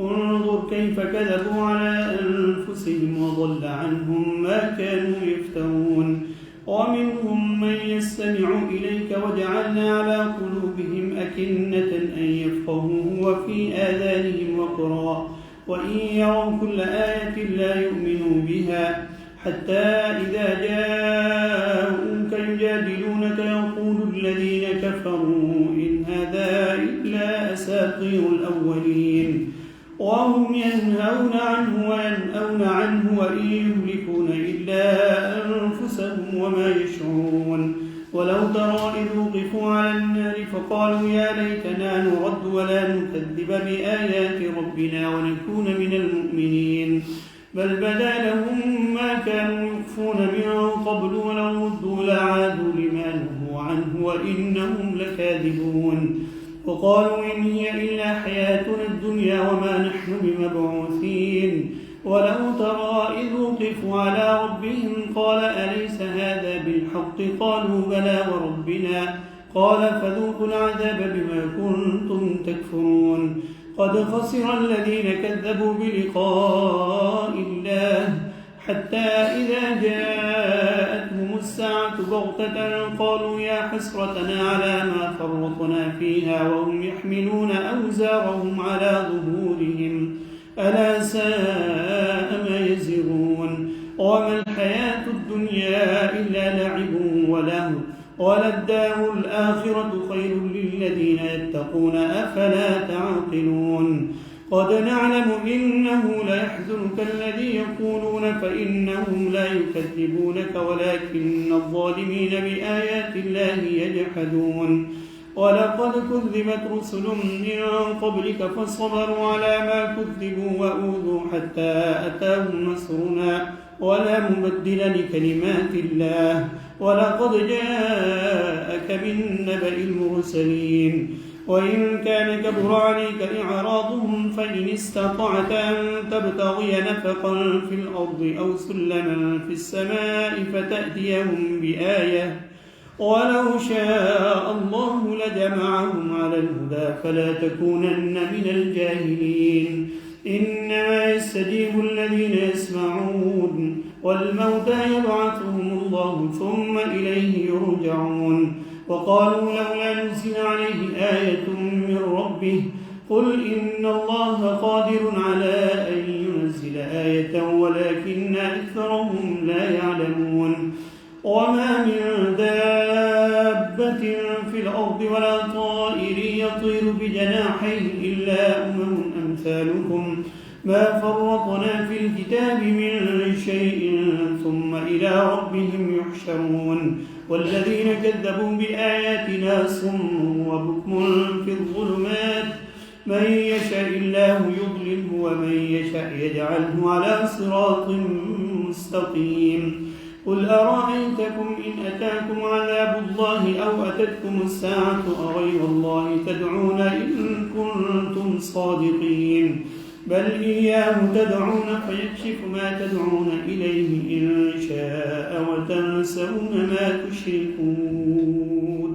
انظر كيف كذبوا على أنفسهم وضل عنهم ما كانوا يفترون ومنهم من يستمع إليك وجعلنا على قلوبهم أكنة أن يفقهوه وفي آذانهم وقرا وإن يروا كل آية لا يؤمنوا بها حتى إذا جاءوك يجادلونك يقول الذين كفروا إن هذا إلا أساطير الأولين وهم ينهون عنه وينأون عنه وإن يهلكون إلا أنفسهم وما يشعرون ولو ترى إذ وقفوا على النار فقالوا يا ليتنا نرد ولا نكذب بآيات ربنا ونكون من المؤمنين بل بدا لهم ما كانوا يخفون من قبل ولو ردوا لعادوا لما نهوا عنه وإنهم لكاذبون وقالوا إن هي إلا حياتنا الدنيا وما نحن بمبعوثين ولو ترى إذ وقفوا على ربهم قال أليس هذا بالحق قالوا بلى وربنا قال فذوقوا العذاب بما كنتم تكفرون قد خسر الذين كذبوا بلقاء الله حتى إذا جاءتهم الساعة بغتة قالوا يا حسرتنا على ما فرطنا فيها وهم يحملون أوزارهم على ظهورهم ألا ساء ما يزرون وما الحياة الدنيا إلا لعب ولهو وللدار الآخرة خير للذين يتقون أفلا تعقلون قد نعلم إنه ليحزنك الذي يقولون فإنهم لا يكذبونك ولكن الظالمين بآيات الله يجحدون ولقد كذبت رسل من قبلك فصبروا على ما كذبوا وأوذوا حتى أتاهم نصرنا ولا مبدل لكلمات الله ولقد جاءك من نبأ المرسلين وإن كان كبر عليك إعراضهم فإن استطعت أن تبتغي نفقا في الأرض أو سلما في السماء فتأتيهم بآية ولو شاء الله لجمعهم على الهدى فلا تكونن من الجاهلين إنما يستجيب الذين يسمعون والموتى يبعثهم الله ثم إليه يرجعون وقالوا لولا نزل عليه آية من ربه قل إن الله قادر على أن ينزل آية ولكن أكثرهم لا يعلمون وما من دابة في الأرض ولا طائر يطير بجناحيه إلا أمم أمثالكم ما فرطنا في الكتاب من شيء ثم إلى ربهم يحشرون والذين كذبوا بآياتنا صم وبكم في الظلمات من يشاء الله يضلله ومن يشاء يجعله على صراط مستقيم قل أرأيتكم إن أتاكم عذاب الله أو أتتكم الساعة أغير الله تدعون إن كنتم صادقين بل إياه تدعون فيكشف ما تدعون إليه إن شاء وتنسون ما تشركون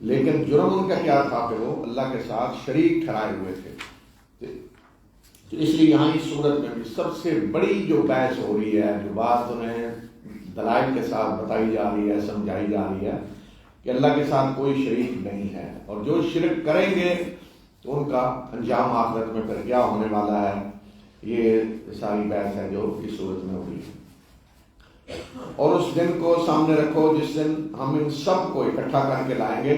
لیکن جرم ان کا کیا تھا کہ وہ اللہ کے ساتھ شریک ٹھہرائے ہوئے تھے. تو اس لیے یہاں اس صورت میں بھی سب سے بڑی جو بحث ہو رہی ہے، جو بات انہیں دلائل کے ساتھ بتائی جا رہی ہے، سمجھائی جا رہی ہے کہ اللہ کے ساتھ کوئی شریک نہیں ہے، اور جو شرک کریں گے تو ان کا انجام آخرت میں پھر کیا ہونے والا ہے. یہ ساری بحث ہے جو اس صورت میں ہو رہی ہے. اور اس دن کو سامنے رکھو جس دن ہم ان سب کو اکٹھا کر کے لائیں گے،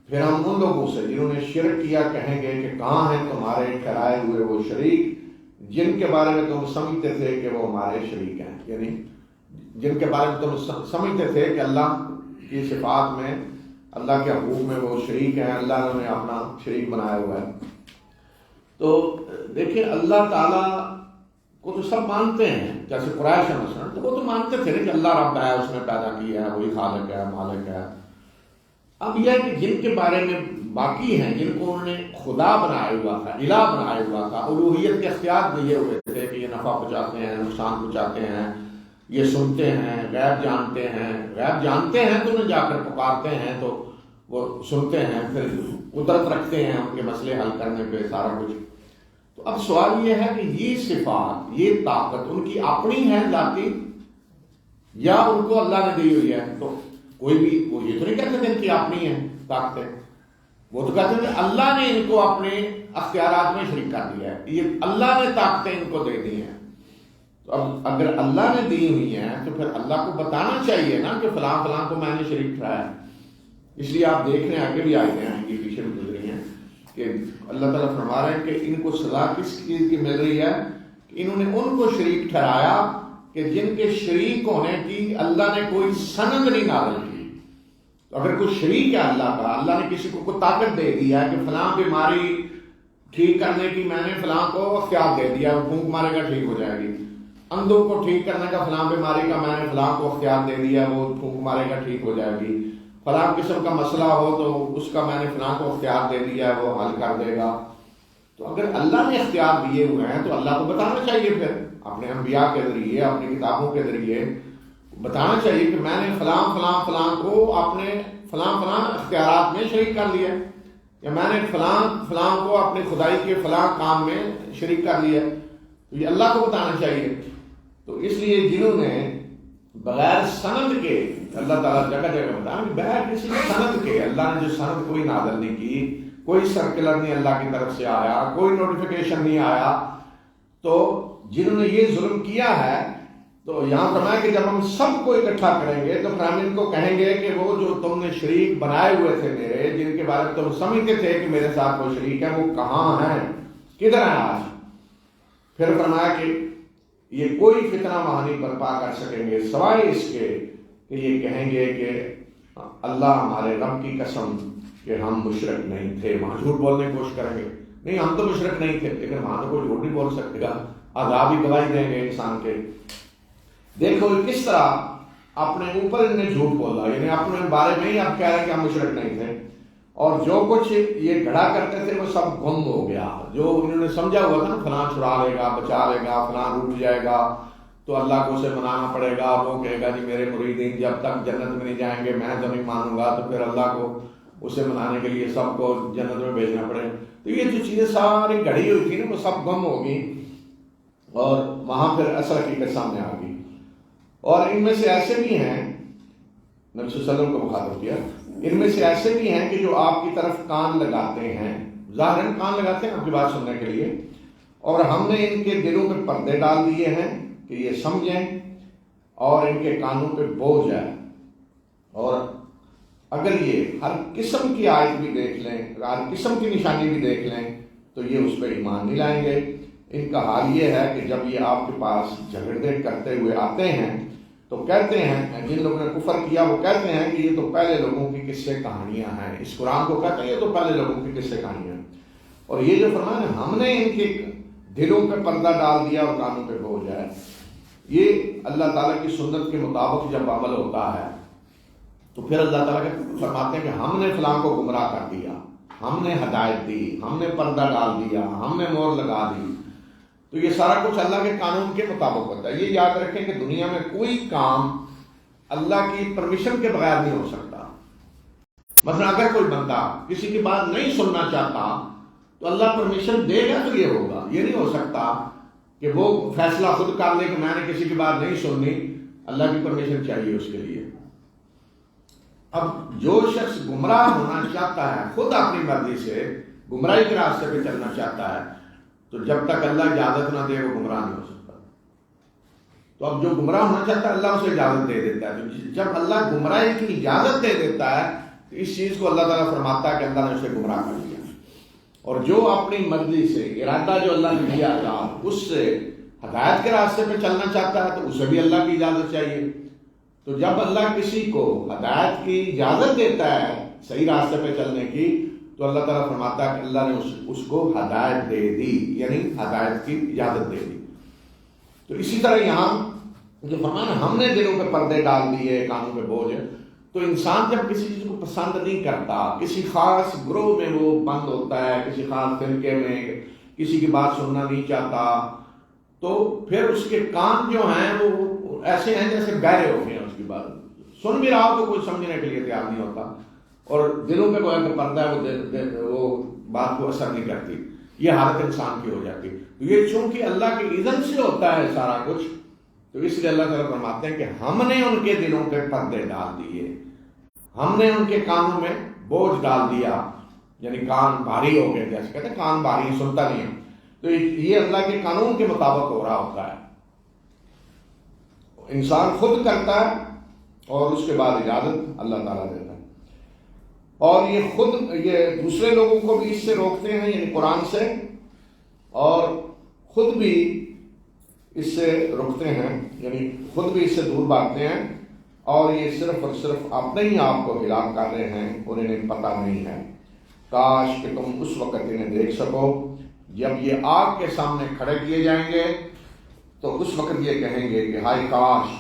پھر ہم ان لوگوں سے جنہوں نے شرک کیا کہیں گے کہ کہاں ہیں تمہارے ٹھہرائے ہوئے وہ شریک جن کے بارے میں تم سمجھتے تھے کہ وہ ہمارے شریک ہیں، یعنی جن کے بارے میں تم سمجھتے تھے کہ اللہ کی صفات میں، اللہ کے حقوق میں وہ شریک ہیں، اللہ نے اپنا شریک بنایا ہوا ہے. تو دیکھیں اللہ تعالیٰ کو تو سب مانتے ہیں، جیسے قریش مثلا تو وہ تو مانتے تھے کہ اللہ رب ہے، اس نے پیدا کیا ہے، وہی خالق ہے، مالک ہے. اب یہ کہ جن کے بارے میں باقی ہیں، جن کو انہوں نے خدا بنایا ہوا تھا، الہ بنایا ہوا تھا، الوہیت کے اختیار دیے ہوئے تھے کہ یہ نفع پہنچاتے ہیں، نقصان پہنچاتے ہیں، یہ سنتے ہیں، غیب جانتے ہیں. غیب جانتے ہیں تو انہیں جا کر پکارتے ہیں تو وہ سنتے ہیں، پھر قدرت رکھتے ہیں ان کے مسئلے حل کرنے پہ سارا کچھ. تو اب سوال یہ ہے کہ یہ صفات، یہ طاقت ان کی اپنی ہے ذاتی یا ان کو اللہ نے دی ہوئی ہے؟ تو کوئی بھی وہ یہ تو نہیں کہتے تھے ان کی اپنی ہے طاقتیں، وہ تو کہتے ہیں کہ اللہ نے ان کو اپنے اختیارات میں شریک کر دیا ہے، یہ اللہ نے طاقتیں ان کو دے دی ہیں. تو اب اگر اللہ نے دی ہوئی ہیں تو پھر اللہ کو بتانا چاہیے نا کہ فلاں فلاں کو میں نے شریک ٹھہرایا. اس لیے آپ دیکھ رہے ہیں آگے بھی آئے ہیں، یہ پیچھے بھی گزری ہیں کہ اللہ تعالیٰ فرما رہے ہیں کہ ان کو سزا کس چیز کی مل رہی ہے کہ انہوں نے ان کو شریک ٹھہرایا کہ جن کے شریک ہونے کی اللہ نے کوئی سند نہیں نازل کی. تو اگر کوئی شریک ہے اللہ کا، اللہ نے کسی کو طاقت دے دیا کہ فلاں بیماری ٹھیک کرنے کی میں نے فلاں کو اختیار دے دیا، وہ پھونک مارے گا ٹھیک ہو جائے گی. اندھوں کو ٹھیک کرنے کا فلاں بیماری کا میں نے فلاں کو اختیار دے دیا، وہ پھونک مارے گا ٹھیک ہو جائے گی. فلاں قسم کا مسئلہ ہو تو اس کا میں نے فلاں کو اختیار دے دیا، وہ حل کر دے گا. تو اگر اللہ نے اختیار دیے ہوئے ہیں تو اللہ کو بتانا چاہیے، پھر اپنے انبیاء کے ذریعے، اپنی کتابوں کے ذریعے بتانا چاہیے کہ میں نے فلاں فلاں فلاں کو اپنے فلاں فلاں اختیارات میں شریک کر لیا، یا میں نے فلاں فلاں کو اپنے خدائی کے فلاں کام میں شریک کر لیا. تو یہ اللہ کو بتانا چاہیے. تو اس لیے جنہوں نے بغیر سند کے، اللہ تعالیٰ جگہ جگہ بتایا کہ بغیر کسی سند کے، اللہ نے جو سند کوئی نازل نہیں کی، کوئی سرکلر نہیں اللہ کی طرف سے آیا، کوئی نوٹیفیکیشن نہیں آیا، تو جنہوں نے یہ ظلم کیا ہے تو یہاں فرمایا کہ جب ہم سب کو اکٹھا کریں گے تو پھر ہم ان کو کہیں گے کہ وہ جو تم نے شریک بنائے ہوئے تھے میرے، جن کے بارے میں تم سمجھتے تھے کہ میرے ساتھ وہ شریک ہے، وہ کہاں ہیں، کدھر ہیں آج؟ پھر فرمایا کہ یہ کوئی فتنہ وہاں نہیں برپا کر سکیں گے سوائے اس کے کہ یہ کہیں گے کہ اللہ ہمارے رب کی قسم کہ ہم مشرک نہیں تھے. وہاں جھوٹ بولنے کی کوشش کریں گے، نہیں ہم تو مشرک نہیں تھے، لیکن وہاں تو کوئی جھوٹ نہیں بول سکے گا، عذاب ہی گواہی دیں گے انسان کے. دیکھو کس طرح اپنے اوپر ان نے جھوٹ بولا، یعنی اپنے بارے میں ہی آپ کہہ رہے ہیں کہ ہم مشرک نہیں تھے، اور جو کچھ یہ گھڑا کرتے تھے وہ سب گم ہو گیا. جو انہوں نے سمجھا ہوا تھا نا فلاں چھڑا لے گا، بچا لے گا، فلاں روٹ جائے گا تو اللہ کو اسے منانا پڑے گا، وہ کہے گا جی میرے مریدین جب تک جنت میں نہیں جائیں گے میں تو نہیں مانوں گا، تو پھر اللہ کو اسے منانے کے لیے سب کو جنت میں بھیجنا پڑے. تو یہ جو چیزیں ساری گھڑی ہوئی تھی نا وہ سب گم ہو گئی، اور وہاں پھر اصل حقیقت سامنے آ گئی. اور ان میں سے ایسے بھی ہیں، نبی صلی اللہ علیہ وسلم کو مخاطب کیا، ان میں سے ایسے بھی ہیں کہ جو آپ کی طرف کان لگاتے ہیں، ظاہراً کان لگاتے ہیں آپ کی بات سننے کے لیے، اور ہم نے ان کے دلوں پہ پردے ڈال دیے ہیں کہ یہ سمجھیں، اور ان کے کانوں پہ بوجھ ہے. اور اگر یہ ہر قسم کی آیت بھی دیکھ لیں، ہر قسم کی نشانی بھی دیکھ لیں تو یہ اس پہ ایمان نہیں لائیں گے. ان کا حال یہ ہے کہ جب یہ آپ کے پاس جھگڑے کرتے ہوئے آتے ہیں تو کہتے ہیں، جن لوگوں نے کفر کیا وہ کہتے ہیں کہ یہ تو پہلے لوگوں کی قصے کہانیاں ہیں، اس قرآن کو کہتے ہیں یہ تو پہلے لوگوں کی قصے کہانیاں ہیں. اور یہ جو فرمان ہے ہم نے ان کے دلوں پہ پردہ ڈال دیا اور کانوں پہ بوجھ ہے، یہ اللہ تعالیٰ کی سنت کے مطابق جب عمل ہوتا ہے تو پھر اللہ تعالیٰ کے فرماتے ہیں کہ ہم نے فلاں کو گمراہ کر دیا، ہم نے ہدایت دی، ہم نے پردہ ڈال دیا، ہم نے مور لگا دی. تو یہ سارا کچھ اللہ کے قانون کے مطابق ہوتا ہے. یہ یاد رکھیں کہ دنیا میں کوئی کام اللہ کی پرمیشن کے بغیر نہیں ہو سکتا. مثلا اگر کوئی بندہ کسی کی بات نہیں سننا چاہتا تو اللہ پرمیشن دے گا تو یہ ہوگا. یہ نہیں ہو سکتا کہ وہ فیصلہ خود کر لے کہ میں نے کسی کی بات نہیں سننی، اللہ کی پرمیشن چاہیے اس کے لیے. اب جو شخص گمراہ ہونا چاہتا ہے، خود اپنی مرضی سے گمراہی کے راستے پہ چلنا چاہتا ہے، تو جب تک اللہ اجازت نہ دے وہ گمراہ نہیں ہو سکتا. تو اب جو گمراہ ہونا چاہتا ہے اللہ اسے اجازت دے دیتا ہے. تو جب اللہ گمراہی کی اجازت دے دیتا ہے تو اس چیز کو اللہ تعالیٰ فرماتا ہے کہ اللہ نے اسے گمراہ کر دیا. اور جو اپنی مرضی سے ارادہ جو اللہ نے دیا تھا اس سے ہدایت کے راستے پہ چلنا چاہتا ہے تو اسے بھی اللہ کی اجازت چاہیے. تو جب اللہ کسی کو ہدایت کی اجازت دیتا ہے صحیح راستے پہ چلنے کی تو اللہ تعالیٰ فرماتا ہے کہ اللہ نے اس کو ہدایت دے دی، یعنی ہدایت کی اجازت دے دی. تو اسی طرح یہاں جو فرمایا ہم نے دلوں پہ پردے ڈال دیے، کانوں پہ بوجھ. تو انسان جب کسی چیز کو پسند نہیں کرتا، کسی خاص گروہ میں وہ بند ہوتا ہے، کسی خاص فرقے میں کسی کی بات سننا نہیں چاہتا، تو پھر اس کے کان جو ہیں وہ ایسے ہیں جیسے بہرے ہو گئے ہیں. اس کی بات سن بھی رہا ہو تو کوئی سمجھنے کے لیے تیار نہیں ہوتا، اور دلوں پہ کوئی پردہ ہے وہ بات کو اثر نہیں کرتی. یہ حالت انسان کی ہو جاتی. تو یہ چونکہ اللہ کی اذن سے ہوتا ہے سارا کچھ، تو اس لیے اللہ تعالیٰ فرماتے ہیں کہ ہم نے ان کے دلوں پہ پردے ڈال دیے، ہم نے ان کے کانوں میں بوجھ ڈال دیا، یعنی کان بھاری ہو گئے. جیسے کہتے ہیں کان بھاری، سنتا نہیں ہے. تو یہ اللہ کے قانون کے مطابق ہو رہا ہوتا ہے. انسان خود کرتا ہے اور اس کے بعد اجازت اللہ تعالیٰ دیتا ہے. اور یہ دوسرے لوگوں کو بھی اس سے روکتے ہیں، یعنی قرآن سے، اور خود بھی اس سے روکتے ہیں، یعنی خود بھی اس سے دور بھاگتے ہیں. اور یہ صرف اور صرف اپنے ہی آپ کو ہلاک کر رہے ہیں اور انہیں پتہ نہیں ہے. کاش کہ تم اس وقت انہیں دیکھ سکو جب یہ آگ کے سامنے کھڑے کیے جائیں گے تو اس وقت یہ کہیں گے کہ ہائے کاش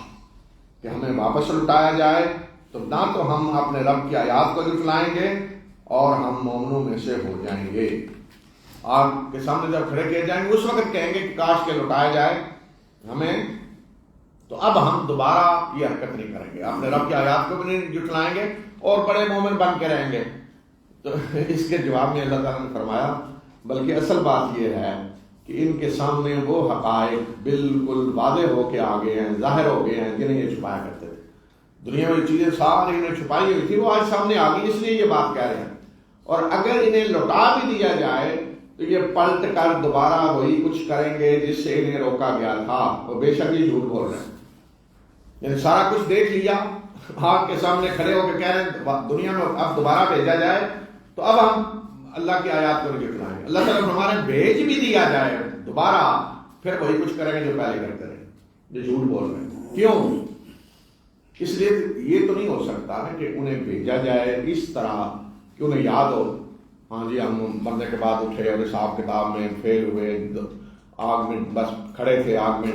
کہ ہمیں واپس لٹایا جائے، تو نہ تو ہم اپنے رب کی آیات کو جھٹلائیں گے اور ہم مومنوں میں سے ہو جائیں گے. آگ کے سامنے جب کھڑے کیے جائیں گے اس وقت کہیں گے کہ کاش کہ لٹایا جائے ہمیں، تو اب ہم دوبارہ یہ حرکت نہیں کریں گے، اپنے رب کی آیات کو بھی نہیں جھٹلائیں گے اور بڑے مومن بن کے رہیں گے. تو اس کے جواب میں اللہ تعالیٰ نے فرمایا بلکہ اصل بات یہ ہے کہ ان کے سامنے وہ حقائق بالکل واضح ہو کے آ گئے ہیں، ظاہر ہو گئے ہیں جنہیں یہ چھپایا کرتے تھے. دنیا میں چیزیں ساری انہیں چھپائی ہوئی تھی وہ آج سامنے آ گئی، اس لیے یہ بات کہہ رہے ہیں. اور اگر انہیں لوٹا بھی دیا جائے تو یہ پلٹ کر دوبارہ وہی کچھ کریں گے جس سے انہیں روکا گیا تھا، اور بے شک یہ جھوٹ بول رہے ہیں. یعنی سارا کچھ دیکھ لیا، آگ کے سامنے کھڑے ہو کے کہہ رہے ہیں دنیا میں اب دوبارہ بھیجا جائے تو اب ہم اللہ کی آیات کو نہیں جھٹلائیں گے. اللہ تعالیٰ ہمارے بھیج بھی دیا جائے دوبارہ پھر وہی کچھ کریں گے جو پہلے کرتے رہے، جو جھوٹ بول رہے ہیں. کیوں؟ اس لیے یہ تو نہیں ہو سکتا نا کہ انہیں بھیجا جائے اس طرح کہ انہیں یاد ہو ہاں جی ہم مرنے کے بعد اٹھے اور حساب کتاب میں فیل ہوئے، آگ میں بس کھڑے تھے، آگ میں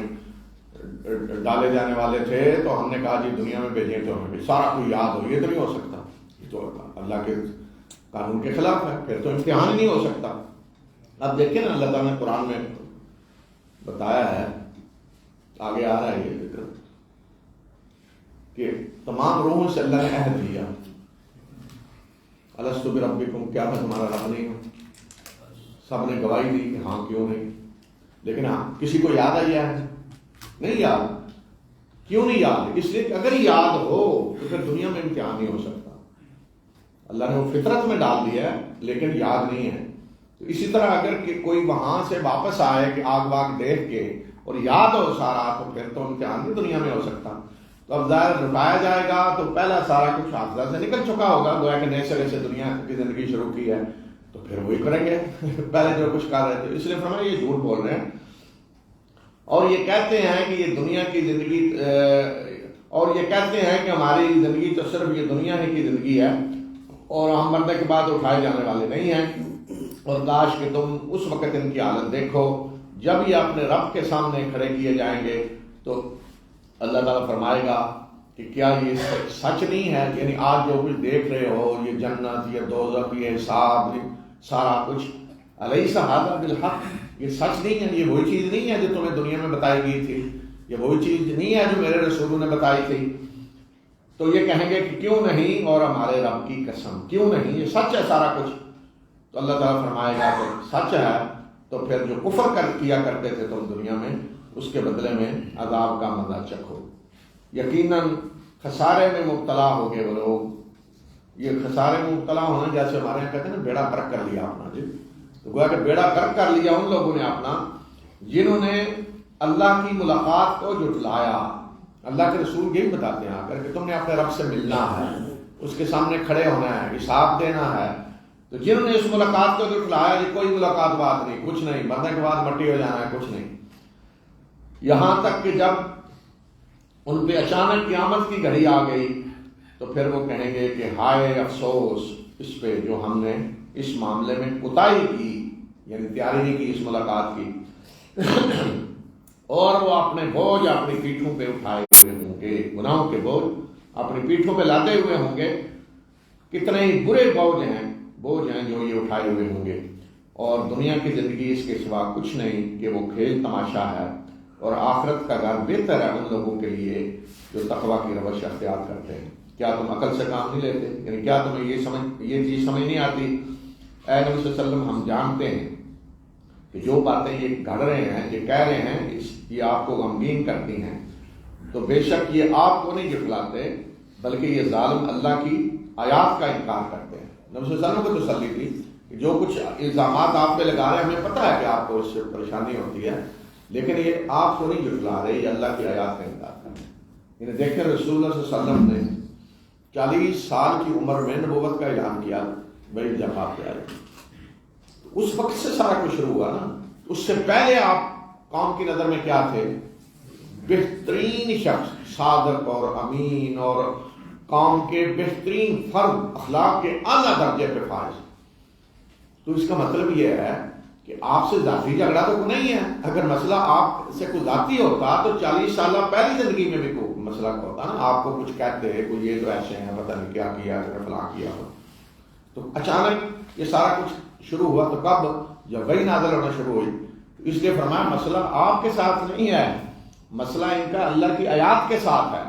ڈالے جانے والے تھے تو ہم نے کہا جی دنیا میں بھیجیں تو ہمیں سارا کوئی یاد ہو. یہ تو نہیں ہو سکتا، یہ تو اللہ کے قانون کے خلاف ہے، پھر تو امتحان ہی نہیں ہو سکتا. اب دیکھیں نا اللہ تعالیٰ نے قرآن میں بتایا ہے، آگے آ رہا ہے یہ ذکر کہ تمام روحوں سے اللہ نے عہد لیا، الستو بربکم، کیا میں تمہارا رب نہیں ہوں؟ سب نے گواہی دی کہ ہاں کیوں نہیں. لیکن ہاں کسی کو یاد آیا ہے؟ نہیں یاد. کیوں نہیں یاد؟ اس لیے کہ اگر یاد ہو تو پھر دنیا میں امتحان نہیں ہو سکتا. اللہ نے وہ فطرت میں ڈال دیا ہے لیکن یاد نہیں ہے. تو اسی طرح اگر کہ کوئی وہاں سے واپس آئے کہ آگ واگ دیکھ کے اور یاد ہو سارا تو پھر تو امتحان نہیں دنیا میں ہو سکتا. تو اب ظاہر لٹایا جائے گا تو پہلا سارا کچھ حادثہ سے نکل چکا ہوگا، گویا کہ نئے سرے سے دنیا کی زندگی شروع کی ہے، تو پھر وہی کریں گے پہلے جو کچھ کر رہے تھے. اس لیے فرمایا یہ جھوٹ بول رہے ہیں اور یہ کہتے ہیں کہ یہ دنیا کی زندگی اور یہ کہتے ہیں کہ ہماری زندگی تو صرف یہ دنیا ہی کی زندگی ہے اور ہم مرنے کے بعد اٹھائے جانے والے نہیں ہیں. اور کاش کہ تم اس وقت ان کی حالت دیکھو جب یہ اپنے رب کے سامنے کھڑے کیے جائیں گے. تو اللہ تعالیٰ فرمائے گا کہ کیا یہ سچ نہیں ہے، یعنی آج جو کچھ دیکھ رہے ہو یہ جنت، یہ دوزخ، یہ حساب، سارا کچھ الیس ھذا بالحق، یہ سچ نہیں ہے، یہ وہی چیز نہیں ہے جو تمہیں دنیا میں بتائی گئی تھی، یہ وہی چیز نہیں ہے جو میرے رسولوں نے بتائی تھی. تو یہ کہیں گے کہ کیوں نہیں، اور ہمارے رب کی قسم کیوں نہیں، یہ سچ ہے سارا کچھ. تو اللہ تعالیٰ فرمائے گا کہ سچ ہے، تو پھر جو کفر کیا کرتے تھے تم دنیا میں، اس کے بدلے میں عذاب کا مزہ چکھو. یقیناً خسارے میں مبتلا ہو گئے وہ لوگ. یہ خسارے میں مبتلا ہونا جیسے ہمارے یہاں کہتے ہیں نا بیڑا غرق کر لیا اپنا. جی تو گویا کہ بیڑا غرق کر لیا ان لوگوں نے اپنا جنہوں نے اللہ کی ملاقات کو جھٹلایا. اللہ کے رسول یہی بتاتے ہیں آ کر کہ تم نے اپنے رب سے ملنا ہے، اس کے سامنے کھڑے ہونا ہے، حساب دینا ہے. تو جنہوں نے اس ملاقات کو جھٹلایا، یہ کوئی ملاقات بات نہیں، کچھ نہیں، مرنے کے بعد مٹی ہو جانا ہے، کچھ نہیں. یہاں تک کہ جب ان پہ اچانک قیامت کی گھڑی آ گئی تو پھر وہ کہیں گے کہ ہائے افسوس اس پہ جو ہم نے اس معاملے میں کوتاہی کی، یعنی تیاری نہیں کی اس ملاقات کی. اور وہ اپنے بوجھ اپنی پیٹھوں پہ اٹھائے ہوئے ہوں گے، گناہوں کے بوجھ اپنی پیٹھوں پہ لاتے ہوئے ہوں گے. کتنے ہی برے بوجھ ہیں جو یہ اٹھائے ہوئے ہوں گے. اور دنیا کی زندگی اس کے سوا کچھ نہیں کہ وہ کھیل تماشا ہے، اور آخرت کا گھر بہتر ہے ان لوگوں کے لیے جو تقویٰ کی روش اختیار کرتے ہیں. کیا تم عقل سے کام نہیں لیتے؟ یعنی کیا تمہیں یہ چیز سمجھ نہیں آتی؟ اے نبی صلی اللہ علیہ وسلم، ہم جانتے ہیں کہ جو باتیں یہ گھڑ رہے ہیں، یہ کہہ رہے ہیں، یہ آپ کو غمگین کرتی ہیں. تو بے شک یہ آپ کو نہیں جھٹلاتے، بلکہ یہ ظالم اللہ کی آیات کا انکار کرتے ہیں. نبی صلی اللہ علیہ وسلم کو تسلی تھی کہ جو کچھ الزامات آپ پہ لگا رہے ہیں ہمیں پتہ ہے کہ آپ کو اس سے پریشانی ہوتی ہے، لیکن یہ آپ کو نہیں جھٹلا رہے، یہ اللہ کی آیات کا انکار کر رہے ہیں. یعنی دیکھیں رسول اللہ صلی اللہ علیہ وسلم نے 40 سال کی عمر میں نبوت کا اعلان کیا بھائی جب آپ پہ آئے. اس وقت سے سارا کچھ شروع ہوا نا. اس سے پہلے آپ قوم کی نظر میں کیا تھے؟ بہترین شخص، صادق اور امین، اور قوم کے بہترین فرد، اخلاق کے اعلیٰ درجے پہ فائز. تو اس کا مطلب یہ ہے کہ آپ سے ذاتی جھگڑا تو نہیں ہے. اگر مسئلہ آپ سے کوئی ذاتی ہوتا تو 40 سالہ پہلی زندگی میں بھی کوئی مسئلہ ہوتا نا. آپ کو کچھ کہتے ہیں کوئی یہ تو ایسے ہیں، پتہ نہیں کیا کیا، فلاں کیا ہو. تو اچانک یہ سارا کچھ شروع ہوا. تو کب؟ جب وحی نازل ہونا شروع ہوئی. اس لیے فرمایا مسئلہ آپ کے ساتھ نہیں ہے، مسئلہ ان کا اللہ کی آیات کے ساتھ ہے.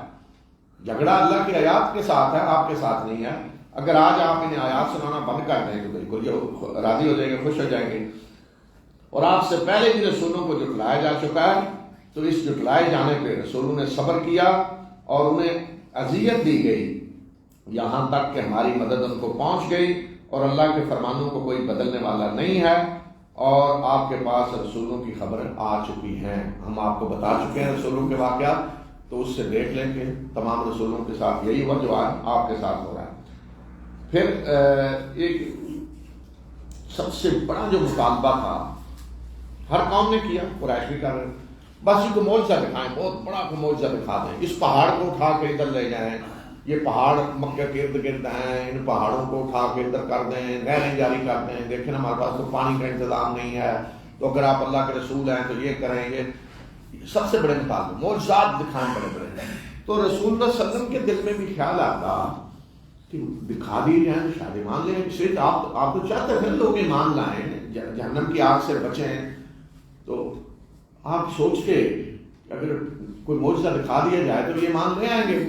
جھگڑا اللہ کی آیات کے ساتھ ہے، آپ کے ساتھ نہیں ہے. اگر آج آپ انہیں آیات سنانا بند کر دیں تو بالکل یہ راضی ہو جائیں گے، خوش ہو جائیں گے. اور آپ سے پہلے بھی رسولوں کو جھٹلایا جا چکا ہے. تو اس جھٹلائے جانے پہ رسولوں نے صبر کیا اور انہیں اذیت دی گئی، یہاں تک کہ ہماری مدد ان کو پہنچ گئی اور اللہ کے فرمانوں کو کوئی بدلنے والا نہیں ہے. اور آپ کے پاس رسولوں کی خبر آ چکی ہیں، ہم آپ کو بتا چکے ہیں رسولوں کے واقعات. تو اس سے دیکھ لیں کہ تمام رسولوں کے ساتھ یہی ہوا جو آج آپ کے ساتھ ہو رہا ہے. پھر ایک سب سے بڑا جو مطالبہ تھا ہر قوم نے کیا، قریش بھی کر رہے، بس یہ کو معجزہ دکھائیں، بہت بڑا کو معجزہ دکھا دیں. اس پہاڑ کو اٹھا کے ادھر لے جائیں، یہ پہاڑ مکہ کے ارد گرد ہیں، ان پہاڑوں کو اٹھا کے ادھر کر دیں، نہریں جاری کر دیں. دیکھیں ہمارے پاس تو پانی کا انتظام نہیں ہے، تو اگر آپ اللہ کے رسول ہیں تو یہ کریں. یہ سب سے بڑے مطالبے، معجزات دکھائیں بڑے بڑے. تو رسول اللہ صلی اللہ علیہ وسلم کے دل میں بھی خیال آتا کہ دکھا دی جائیں تو شاید ایمان لیں. اس لیے آپ تو چاہتے تھے لوگ ایمان لائیں، جہنم کی آگ سے بچیں. تو آپ سوچ کے اگر کوئی معجزہ دکھا دیا جائے تو یہ ایمان لے آئیں گے.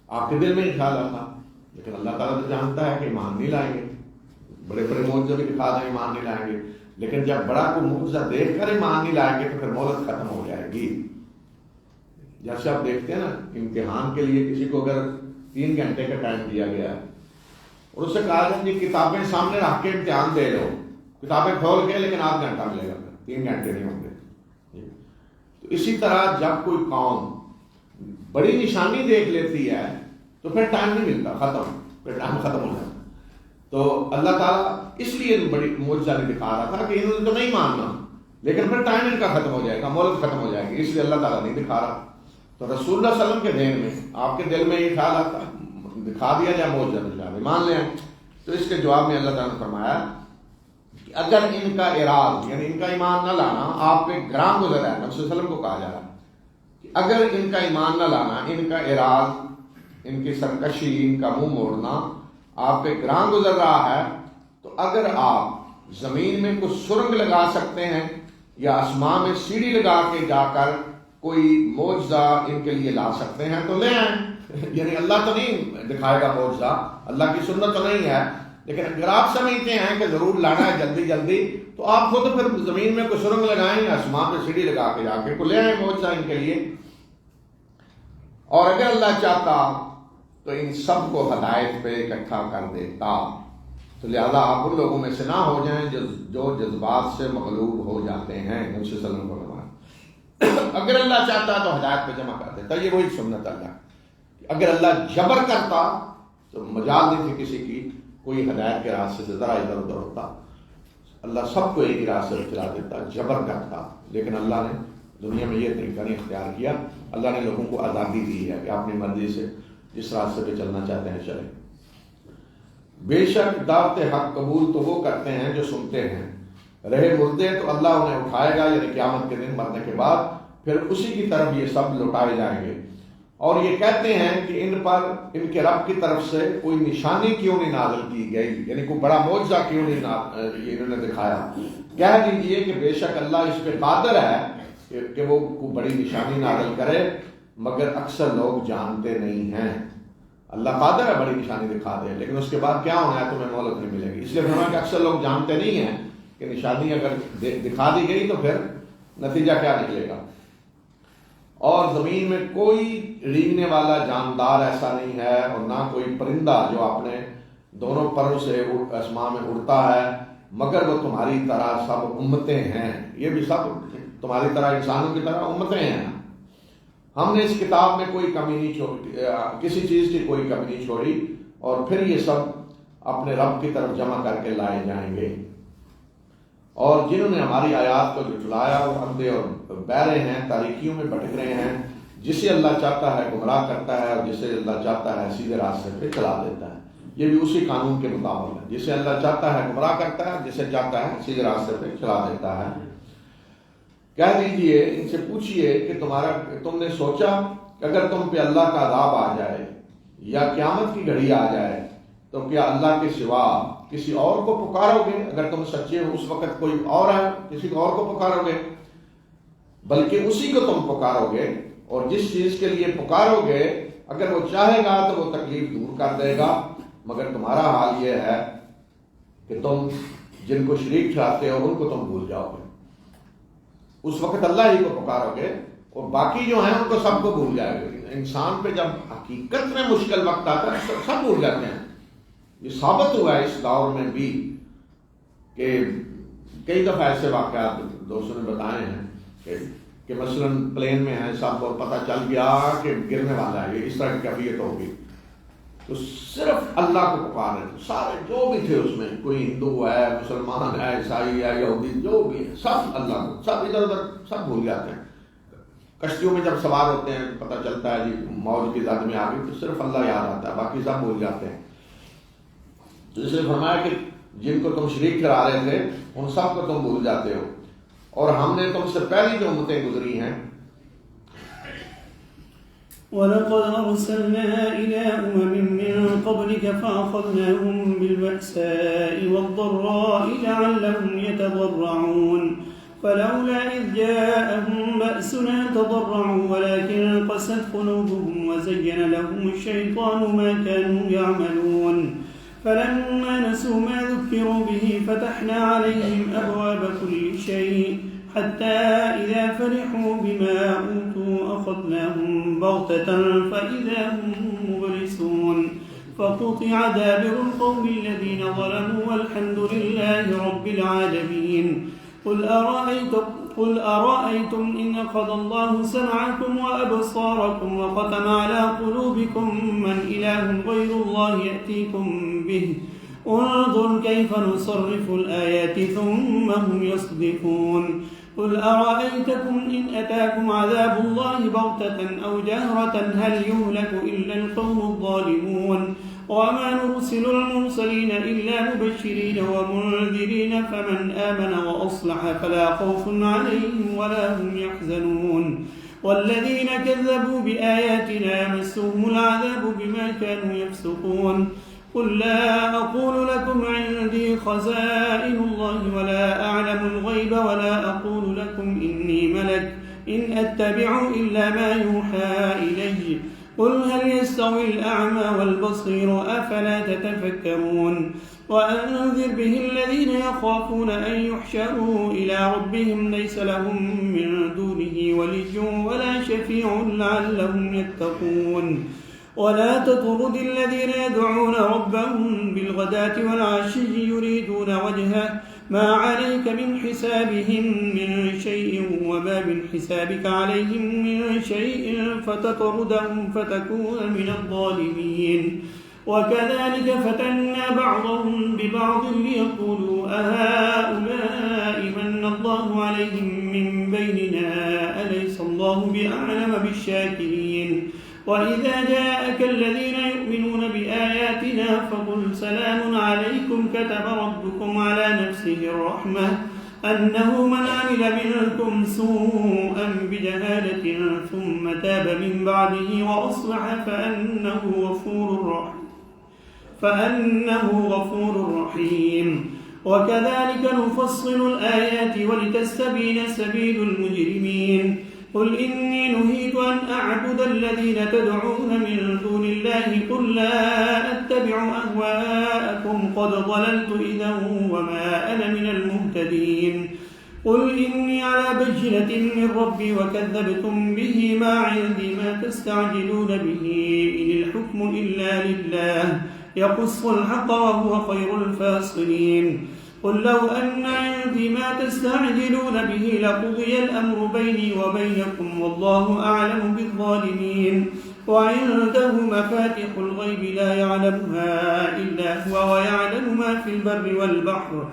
آپ کے دل میں خیال آتا، لیکن اللہ تعالیٰ تو جانتا ہے کہ ایمان نہیں لائیں گے. بڑے بڑے معجزے بھی دکھا دیں ایمان نہیں لائیں گے، لیکن جب بڑا کوئی معجزہ دیکھ کر ایمان نہیں لائیں گے تو پھر مہلت ختم ہو جائے گی. جیسے آپ دیکھتے ہیں نا امتحان کے لیے کسی کو اگر 3 گھنٹے کا ٹائم دیا گیا ہے اور اس سے کہا جائے کہ کتابیں سامنے رکھ کے امتحان دے لو، کتابیں کھول کے، لیکن آدھ گھنٹہ ملے گا، 3 گھنٹے نہیں ہوں گے. تو اسی طرح جب کوئی قوم بڑی نشانی دیکھ لیتی ہے تو پھر ٹائم نہیں ملتا، ختم، پھر ٹائم ختم ہو جاتا. تو اللہ تعالیٰ اس لیے بڑی معجزہ نہیں دکھا رہا تھا کہ انہوں نے تو نہیں ماننا، لیکن پھر ٹائم ان کا ختم ہو جائے گا، مہلت ختم ہو جائے گی، اس لیے اللہ تعالیٰ نہیں دکھا رہا. تو رسول اللہ صلی اللہ علیہ وسلم کے ذہن میں، آپ کے دل میں یہ خیال آتا دکھا دیا جائے معجزہ، ایمان لیں. تو اس کے جواب میں اللہ تعالیٰ نے فرمایا کہ اگر ان کا اعراض یعنی ان کا ایمان نہ لانا آپ پہ گراں گزر ہے، نبی صلی اللہ علیہ وسلم کو کہا جا رہا کہ اگر ان کا ایمان نہ لانا، ان کا اعراض، ان کی سرکشی، ان کا منہ موڑنا آپ پہ گراں گزر رہا ہے، تو اگر آپ زمین میں کچھ سرنگ لگا سکتے ہیں یا آسمان میں سیڑھی لگا کے جا کر کوئی معجزہ ان کے لیے لا سکتے ہیں تو لے آئیں. یعنی اللہ تو نہیں دکھائے گا معجزہ، اللہ کی سنت تو نہیں ہے، لیکن اگر آپ سمجھتے ہیں کہ ضرور لانا ہے جلدی جلدی، تو آپ خود پھر زمین میں کوئی سرنگ لگائیں، آسمان پہ سیڑھی لگا کے جا کے کو لے آئیں معجزہ ان کے لیے۔ اور اگر اللہ چاہتا تو ان سب کو ہدایت پہ اکٹھا کر دیتا، تو لہذا آپ ان لوگوں میں سے نہ ہو جائیں جو جذبات سے مغلوب ہو جاتے ہیں۔ نبی صلی اللہ علیہ وسلم کو فرمایا اگر اللہ چاہتا تو ہدایت پہ جمع کر دیتا، یہ وہی سنت اللہ۔ اگر اللہ جبر کرتا تو مجال نہیں تھی کسی کی کوئی ہدایت کے راستے سے ذرا ادھر ادھر ہوتا، اللہ سب کو ایک ہی راستے سے چلا دیتا، جبر کرتا۔ لیکن اللہ نے دنیا میں یہ طریقہ نہیں اختیار کیا، اللہ نے لوگوں کو آزادی دی ہے کہ اپنی مرضی سے جس راستے پہ چلنا چاہتے ہیں چلیں۔ بے شک دعوت حق قبول تو وہ کرتے ہیں جو سنتے ہیں، رہے مردے تو اللہ انہیں اٹھائے گا، یعنی قیامت کے دن مرنے کے بعد پھر اسی کی طرف یہ سب لوٹائے جائیں گے۔ اور یہ کہتے ہیں کہ ان پر ان کے رب کی طرف سے کوئی نشانی کیوں نہیں نازل کی گئی، یعنی کوئی بڑا معجزہ کیوں نہیں انہوں نے دکھایا۔ کہہ دیجئے کہ بے شک اللہ اس پہ قادر ہے کہ وہ کوئی بڑی نشانی نازل کرے، مگر اکثر لوگ جانتے نہیں ہیں۔ اللہ قادر ہے بڑی نشانی دکھا دے، لیکن اس کے بعد کیا ہونا ہے تمہیں مہلت نہیں ملے گی۔ اس لیے فرمایا کہ اکثر لوگ جانتے نہیں ہیں کہ نشانی اگر دکھا دی گئی تو پھر نتیجہ کیا نکلے گا۔ اور زمین میں کوئی رینگنے والا جاندار ایسا نہیں ہے، اور نہ کوئی پرندہ جو اپنے دونوں پروں سے آسمان میں اڑتا ہے، مگر وہ تمہاری طرح سب امتیں ہیں۔ یہ بھی سب تمہاری طرح انسانوں کی طرح امتیں ہیں۔ ہم نے اس کتاب میں کوئی کمی نہیں چھوڑی، کسی چیز کی کوئی کمی نہیں چھوڑی، اور پھر یہ سب اپنے رب کی طرف جمع کر کے لائے جائیں گے۔ اور جنہوں نے ہماری آیات کو جھٹلایا وہ اندھے اور بہرے ہیں، تاریکیوں میں بھٹک رہے ہیں۔ جسے اللہ چاہتا ہے گمراہ کرتا ہے، اور جسے اللہ چاہتا ہے سیدھے راستے پہ چلا دیتا ہے۔ یہ بھی اسی قانون کے مطابق ہے، جسے اللہ چاہتا ہے گمراہ کرتا ہے، جسے چاہتا ہے سیدھے راستے پہ چلا دیتا ہے۔ کہہ دیجئے ان سے پوچھئے کہ تم نے سوچا کہ اگر تم پہ اللہ کا عذاب آ جائے یا قیامت کی گھڑی آ جائے تو کیا اللہ کے سوا کسی اور کو پکارو گے؟ اگر تم سچے ہو اس وقت کوئی اور ہے، کسی کو اور کو پکارو گے؟ بلکہ اسی کو تم پکارو گے، اور جس چیز کے لیے پکارو گے اگر وہ چاہے گا تو وہ تکلیف دور کر دے گا، مگر تمہارا حال یہ ہے کہ تم جن کو شریک ٹھہراتے ہو ان کو تم بھول جاؤ گے۔ اس وقت اللہ ہی کو پکارو گے، اور باقی جو ہیں ان کو سب کو بھول جائے گے۔ انسان پہ جب حقیقت میں مشکل وقت آتا ہے سب بھول جاتے ہیں۔ یہ ثابت ہوا ہے اس دور میں بھی کہ کئی دفعہ ایسے واقعات دوستوں نے بتائے ہیں کہ مثلاً پلین میں ہیں سب کو پتہ چل گیا کہ گرنے والا ہے، یہ اس طرح کی کیفیت ہوگی، تو صرف اللہ کو پکار رہے تھے سارے جو بھی تھے، اس میں کوئی ہندو ہے، مسلمان ہے، عیسائی ہے، یہودی، جو بھی ہے سب اللہ کو، سب ادھر ادھر سب بھول جاتے ہیں۔ کشتیوں میں جب سوار ہوتے ہیں پتہ چلتا ہے جی موج کی زد میں آ گئی تو صرف اللہ یاد آتا ہے، باقی سب بھول جاتے ہیں۔ تو اس لیے فرمایا کہ جن کو تم شریک ٹھہرا رہے تھے ان سب کو تم بھول جاتے ہو، اور ہم نے تم سے پہلی جو امتیں گزری ہیں۔ وَلَقَدْ أَرْسَلْنَا إِلَىٰ أُمَمٍ مِّن قَبْلِكَ فَأَخَذْنَاهُم بِالْبَأْسَاءِ وَالضَّرَّاءِ لَعَلَّهُمْ يَتَضَرَّعُونَ فَلَوْلَا إِذْ جَاءَهُم بَأْسُنَا تَضَرَّعُوا وَلَٰكِن قَسَتْ قُلُوبُهُمْ وَزَيَّنَ لَهُمُ الشَّيْطَانُ مَا كَانُوا يَعْمَلُونَ فَلَمَّا نَسُوا مَا ذُكِّرُوا بِهِ فَتَحْنَا عَلَيْهِمْ أَبْوَابَ كُلِّ شَيْءٍ حتى إذا فرحوا بما أوتوا أخذناهم بغتة فإذا هم مبلسون فقطع دابر القوم الذين ظلموا والحمد لله رب العالمين قل أرأيتم إن أخذ الله سمعكم وأبصاركم وختم على قلوبكم من إله غير الله يأتيكم به انظر كيف نصرف الآيات ثم هم يصدفون قل أرأيتكم إن أتاكم عذاب الله بغتة أو جهرة هل يهلك إلا القوم الظالمون وما نرسل المرسلين إلا مبشرين ومنذرين فمن آمن وأصلح فلا خوف عليهم ولا هم يحزنون والذين كذبوا بآياتنا يمسهم العذاب بما كانوا يفسقون قل لا أقول لكم عندي خزائن الله ولا أعلم الغيب ولا أقول لكم إني ملك إن أتبع إلا ما يوحى إلي قل هل يستوي الأعمى والبصير أفلا تتفكرون وأنذر به الذين يخافون أن يحشروا إلى ربهم ليس لهم من دونه ولي ولا شفيع لعلهم يتقون ولا تطرد الذين يدعون ربهم بالغداة والعشي يريدون وجهه ما عليك من حسابهم من شيء وما من حسابك عليهم من شيء فتطردهم فتكون من الظالمين وكذلك فتنا بعضهم ببعض ليقولوا أهؤلاء من الله عليهم من بيننا أليس الله بأعلم بالشاكرين وإذا جاءك الذين يؤمنون بآياتنا فقل سلام عليكم كتب ربكم على نفسه الرحمة أنه من عمل منكم سوءا بجهالة ثم تاب من بعده وأصلح فأنه غفور رحيم وكذلك نفصل الآيات ولتستبين سبيل المجرمين قل إني نهيت أن أعبد الذين تدعون من دون الله قل لا أتبع أهواءكم قد ضللت إذا وما أنا من المهتدين قل إني على بينة من ربي وكذبتم به ما عندي ما تستعجلون به إن الحكم إلا لله يقص الحق وهو خير الفاصلين قل لو أن عندي ما تستعجلون به لقضي الأمر بيني وبينكم والله أعلم بالظالمين وعنده مفاتح الغيب لا يعلمها إلا هو ويعلم ما في البر والبحر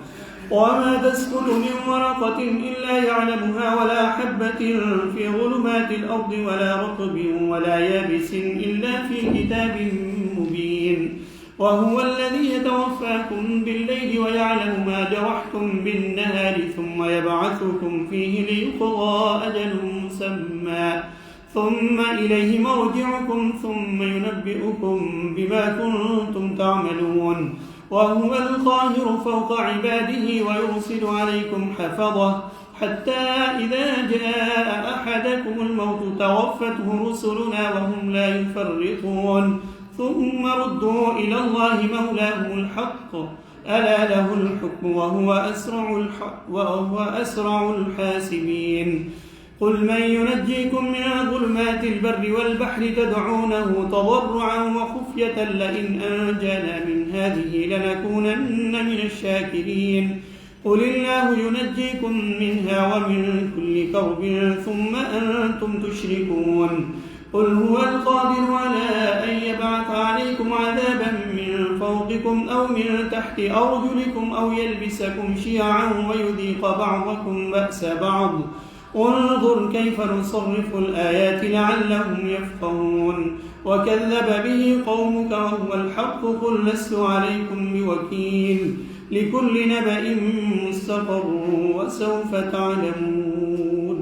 وما تسقط من ورقة إلا يعلمها ولا حبة في ظلمات الأرض ولا رطب ولا يابس إلا في كتاب مبين وهو الذي يتوفاكم بالليل ويعلم ما جرحتم بالنهار ثم يبعثكم فيه ليقضى أجل مسمى ثم إليه مرجعكم ثم ينبئكم بما كنتم تعملون وهو القاهر فوق عباده ويرسل عليكم حفظه حتى إذا جاء أحدكم الموت توفته رسلنا وهم لا يفرطون ثم ردوا إلى الله مولاهم الحق ألا له الحكم وهو أسرع الحاسبين قل من ينجيكم من ظلمات البر والبحر تدعونه تضرعا وخفية لئن أنجانا من هذه لنكونن من الشاكرين قل الله ينجيكم منها ومن كل كرب ثم أنتم تشركون قل هو القادر على أن يبعث عليكم عذابا من فوقكم أو من تحت أرجلكم أو يلبسكم شيعا ويذيق بعضكم بأس بعض انظر كيف نصرف الآيات لعلهم يفقهون وكذب به قومك وهو الحق قل لست عليكم بوكيل لكل نبأ مستقر وسوف تعلمون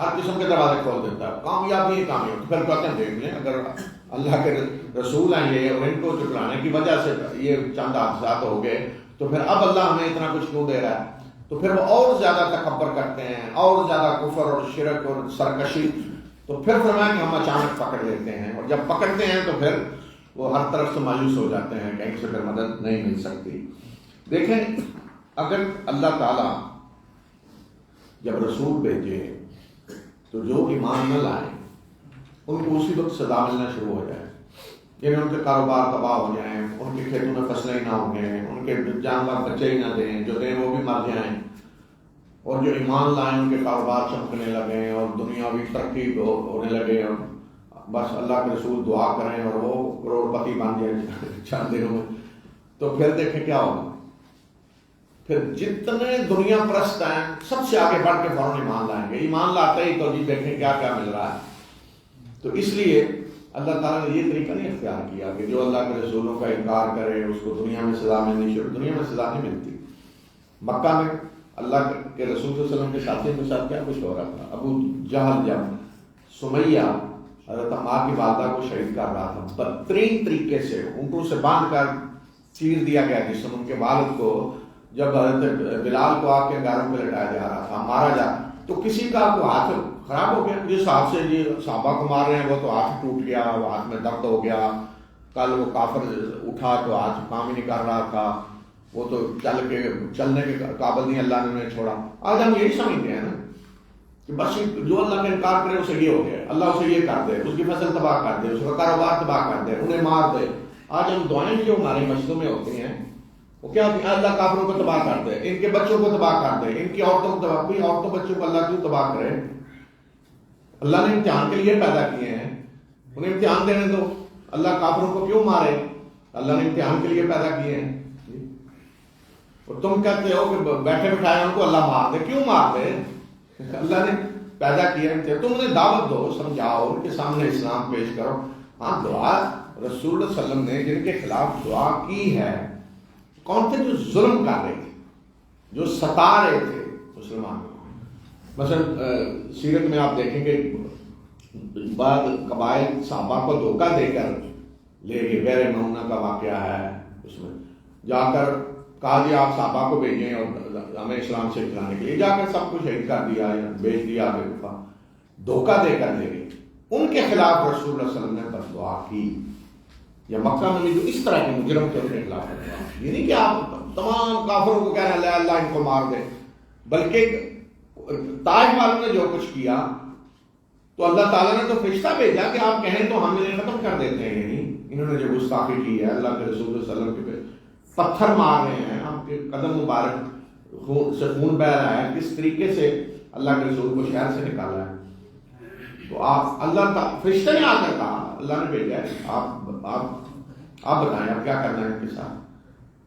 ہر قسم کے دروازے کھول دیتا ہے، کامیابی ہی کامیاب. پھر کہتے ہیں دیکھ لیں اگر اللہ کے رسول ہیں یہ اور ان کو جھٹلانے کی وجہ سے یہ چند حادثات ہو گئے تو پھر اب اللہ ہمیں اتنا کچھ کیوں دے رہا ہے؟ تو پھر وہ اور زیادہ تکبر کرتے ہیں، اور زیادہ کفر اور شرک اور سرکشی. تو پھر فرمایا کہ ہم اچانک پکڑ لیتے ہیں، اور جب پکڑتے ہیں تو پھر وہ ہر طرف سے مایوس ہو جاتے ہیں، کہیں سے پھر مدد نہیں مل سکتی. دیکھیں اگر اللہ تعالیٰ جب رسول بھیجے تو جو ایمان نہ لائیں ان کو اسی وقت سزا ملنا شروع ہو جائے، یعنی ان کے کاروبار تباہ ہو جائیں، ان کے کھیتوں میں فصلیں ہی نہ ہوں، ان کے جانور بچے ہی نہ دیں، جو دیں وہ بھی مر جائیں، اور جو ایمان لائیں ان کے کاروبار چمکنے لگیں اور دنیاوی ترقی ہونے لگے، اور بس اللہ کے رسول دعا کریں اور وہ کروڑ پتی بن جائے چند دنوں میں. تو پھر دیکھیں کیا ہوگا. پھر جتنے دنیا پرست ہیں سب سے آگے بڑھ کے فوراً ایمان لائیں گے. ایمان لاتے ہی تو جی دیکھیں کیا کیا مل رہا ہے. تو اس لیے اللہ تعالیٰ نے یہ طریقہ نہیں اختیار کیا کہ جو اللہ کے رسولوں کا انکار کرے اس کو دنیا میں سزا ملنی شروع. دنیا میں سزا نہیں ملتی. مکہ میں اللہ کے رسول صلی اللہ علیہ وسلم کے ساتھیوں کے ساتھ کیا کچھ ہو رہا تھا. ابو جہل جب سمیہ حضرت عمار کی والدہ کو شہید کر رہا تھا، بدترین طریقے سے اونٹوں سے باندھ کر چیر دیا گیا جسم. ان کے والد کو جب حضرت بلال کو آ کے گاروں پہ لٹایا جا رہا تھا، مارا جا تو کسی کا کو ہاتھ خراب ہو گیا. جس ہاتھ سے یہ صحابہ کو مار رہے ہیں وہ تو ہاتھ ٹوٹ گیا، وہ ہاتھ میں درد ہو گیا. کل وہ کافر اٹھا تو ہاتھ کام ہی نہیں کر رہا تھا، وہ تو چلنے کے قابل نہیں، اللہ نے انہیں چھوڑا. آج ہم یہی سمجھتے ہیں نا کہ بس جو اللہ کا انکار کرے اسے یہ ہو گیا، اللہ اسے یہ کر دے، اس کی فصل تباہ کر دے، اس کا کاروبار تباہ کر دے، انہیں مار دے. آج ہم دعائیں جو ہماری مسجدوں میں ہوتی ہیں وہ کیا ہوتی ہیں؟ اللہ کافروں کو تباہ کر دے، ان کے بچوں کو تباہ کر دے، ان کی عورتوں کو تباہ. کوئی عورتوں بچوں کو اللہ کیوں تباہ کرے؟ اللہ نے امتحان کے لیے پیدا کیے ہیں، انہیں امتحان دینے دو. اللہ کافروں کو کیوں مارے؟ اللہ نے امتحان کے لیے پیدا کیے ہیں. اور تم کہتے ہو کہ بیٹھے بٹھائے ان کو اللہ مار دے. کیوں مار دے؟ اللہ نے پیدا کیا ہے. تم انہیں دعوت دو، سمجھاؤ، ان کے سامنے اسلام پیش کرو. ہاں دعا رسول اللہ صلی اللہ علیہ وسلم نے جن کے خلاف دعا کی ہے کون تھے؟ جو ظلم کر رہے تھے، جو ستا رہے تھے مسلمانوں. مثلا سیرت میں آپ دیکھیں گے بعض قبائل صحابہ کو دھوکہ دے کر لے گئے. غیر معونہ کا واقعہ ہے، اس میں جا کر کہا جی آپ صحابہ کو بھیجیں اور ہمیں اسلام سے کھلانے کے لیے، جا کر سب کو شہید کر دیا یا بیچ دیا آگے دفعہ. دھوکہ دے کر لے گئے. ان کے خلاف رسول اللہ صلی اللہ علیہ وسلم نے بد دعا کی. یا مکہ میں جو اس طرح کے مجرم تھے ان کے خلاف، یہ نہیں کہ آپ تمام کافروں کو کہنا اللہ اللہ ان کو مار دے، بلکہ طائف والوں نے جو کچھ کیا تو اللہ تعالیٰ نے تو فرشتہ بھیجا کہ آپ کہیں تو ہم انہیں ختم کر دیتے ہیں. یعنی انہوں نے جو گستاخی کی ہے اللہ کے رسول صلی اللہ علیہ وسلم کے پتھر مار رہے ہیں، آپ کے قدم مبارک سے خون بہ رہا ہے، کس طریقے سے اللہ کے رسول کو شہر سے نکالا ہے. تو آپ اللہ کا فرشتہ نے آ کر کہا، اللہ نے بھیجا ہے، آپ بتائیں آپ کیا کرنا ہے ان کے ساتھ.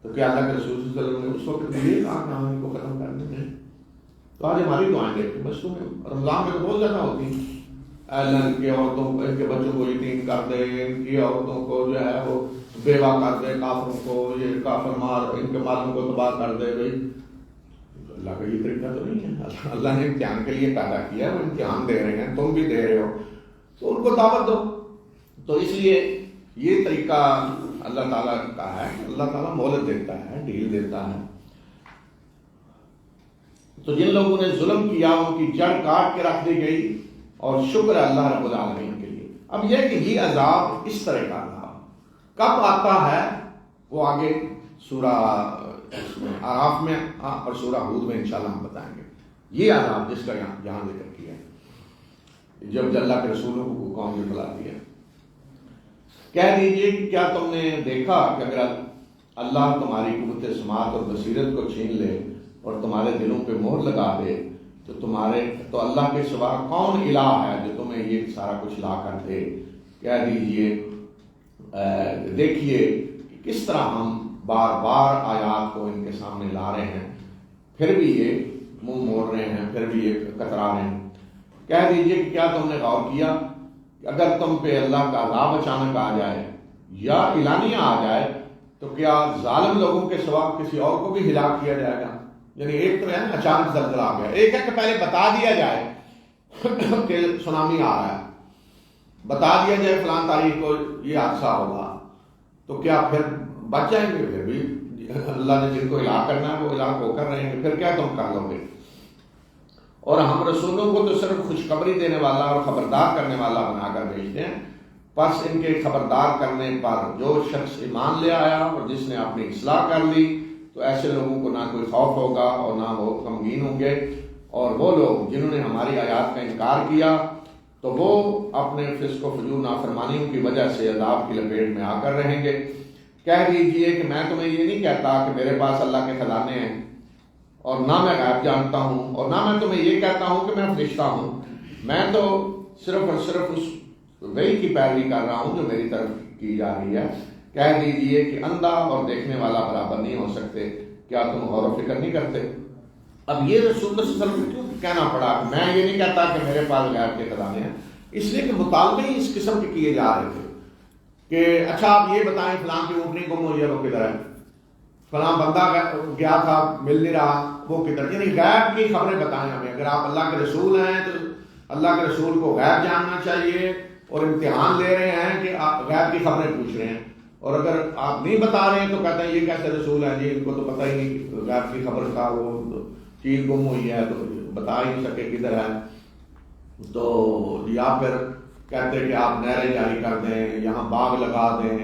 تو کیا اللہ کے رسول صلی اللہ علیہ وسلم نے اس وقت یہ کہا کہ ہم ان کو ختم کرنے دیں. تو آج ہماری دعائیں دیکھیں بچوں میں رمضان میں تو بہت زیادہ ہوتی ہیں. اللہ ان کی عورتوں ان کے بچوں کو یتیم کر دے، ان کی عورتوں کو جو ہے وہ بیوہ کر دے، کافروں کو یہ کافر مار، ان کے مالوں کو تباہ کر دے. بھائی اللہ کا یہ طریقہ تو نہیں ہے. اللہ نے امتحان کے لیے پیدا کیا، وہ امتحان دے رہے ہیں، تم بھی دے رہے ہو، تو ان کو دعوت دو. تو اس لیے یہ طریقہ اللہ تعالیٰ کا ہے. اللہ تعالیٰ مہلت دیتا ہے، ڈھیل دیتا ہے. تو جن لوگوں نے ظلم کیا ان کی جڑ کاٹ کے رکھ دی گئی، اور شکر ہے اللہ رب العالمین کے لیے. اب یہ کہ یہ عذاب اس طرح کا عذاب کب آتا ہے وہ آگے سورہ اعراف میں اور سورہ ہود میں انشاءاللہ ہم بتائیں گے. یہ عذاب جس کا یہاں ذکر کیا ہے جب اللہ کے رسولوں کو قوم نے بلا دیا. کہہ دیجئے کہ کیا تم نے دیکھا کہ اگر اللہ تمہاری قوت سماعت اور بصیرت کو چھین لے اور تمہارے دلوں پہ مہر لگا دے تو اللہ کے سوا کون الہ ہے جو تمہیں یہ سارا کچھ لا کر دے. کہہ دیجئے دیکھیے کہ کس طرح ہم بار بار آیات کو ان کے سامنے لا رہے ہیں، پھر بھی یہ منہ موڑ رہے ہیں، پھر بھی یہ کترا رہے ہیں. کہہ دیجئے کہ کیا تم نے غور کیا کہ اگر تم پہ اللہ کا عذاب اچانک آ جائے یا اعلانیہ آ جائے تو کیا ظالم لوگوں کے سوا کسی اور کو بھی ہلاک کیا جائے گا. یعنی ایک تو ہے نا اچانک زلزلہ آ گیا، ایک ہے کہ پہلے بتا دیا جائے کہ سونامی آ رہا ہے، بتا دیا جائے فلاں تاریخ کو یہ حادثہ ہوگا، تو کیا پھر بچ جائیں گے؟ پھر بھی اللہ نے جن کو ہلاک کرنا ہے وہ ہلاک ہو کر رہیں گے، پھر کیا تم کر لو گے؟ اور ہم رسولوں کو تو صرف خوشخبری دینے والا اور خبردار کرنے والا بنا کر بھیجتے ہیں، پس ان کے خبردار کرنے پر جو شخص ایمان لے آیا اور جس نے اپنی اصلاح کر لی تو ایسے لوگوں کو نہ کوئی خوف ہوگا اور نہ وہ غمگین ہوں گے، اور وہ لوگ جنہوں نے ہماری آیات کا انکار کیا تو وہ اپنے فسق و فجور نافرمانیوں کی وجہ سے عذاب کی لپیٹ میں آ کر رہیں گے۔ کہہ دیجئے کہ میں تمہیں یہ نہیں کہتا کہ میرے پاس اللہ کے خزانے ہیں اور نہ میں غیب جانتا ہوں، اور نہ میں تمہیں یہ کہتا ہوں کہ میں فرشتہ ہوں، میں تو صرف اور صرف اس وحی کی پیروی کر رہا ہوں جو میری طرف کی جا رہی ہے۔ کہہ دیجئے کہ اندھا اور دیکھنے والا برابر نہیں ہو سکتے، کیا تم غور و فکر نہیں کرتے؟ اب یہ رسول اللہ صلی اللہ علیہ وسلم کیوں کہنا پڑا کہ میں یہ نہیں کہتا کہ میرے پاس غیب کے خزانے ہیں؟ اس لیے کہ مطالبے ہی اس قسم کے کیے جا رہے تھے کہ اچھا آپ یہ بتائیں فلاں کی اونٹنی گم ہوئی ہے وہ کدھر ہے، فلاں بندہ گیا تھا مل نہیں رہا وہ کدھر، یعنی غیب کی خبریں بتائیں ہمیں۔ اگر آپ اللہ کے رسول ہیں تو اللہ کے رسول کو غیب جاننا چاہیے، اور امتحان لے رہے ہیں کہ آپ غیب کی خبریں پوچھ رہے ہیں، اور اگر آپ نہیں بتا رہے ہیں تو کہتے ہیں یہ کیسے رسول ہیں جی، ان کو تو پتہ ہی نہیں غیب کی خبر کا، وہ چیز گم ہوئی ہے تو بتا ہی نہیں سکے کدھر ہے۔ تو یا پھر کہتے ہیں کہ آپ نہریں جاری کر دیں، یہاں باغ لگا دیں،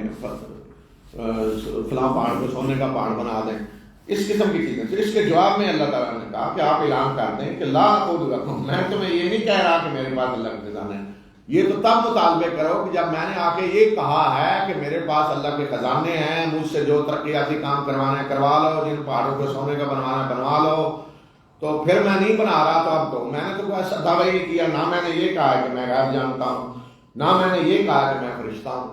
فلاں پہاڑ کو سونے کا پہاڑ بنا دیں، اس قسم کی چیزیں۔ پھر اس کے جواب میں اللہ تعالیٰ نے کہا کہ آپ اعلان کر دیں کہ لا اقول لکم، میں تمہیں یہ نہیں کہہ رہا کہ میرے پاس اللہ کے خزانے ہیں، یہ تو تب مطالبے کرو کہ جب میں نے آ کے یہ کہا ہے کہ میرے پاس اللہ کے خزانے ہیں، مجھ سے جو ترقیاتی کام کروانا ہے کروا لو، جن پہاڑوں کو سونے کا بنوانا ہے بنوا لو، تو پھر میں نہیں بنا رہا تو اب تو میں نے تو کوئی ایسا دعویٰ نہیں کیا، نہ میں نے یہ کہا ہے کہ میں غیب جانتا ہوں، نہ میں نے یہ کہا کہ میں فرشتہ ہوں،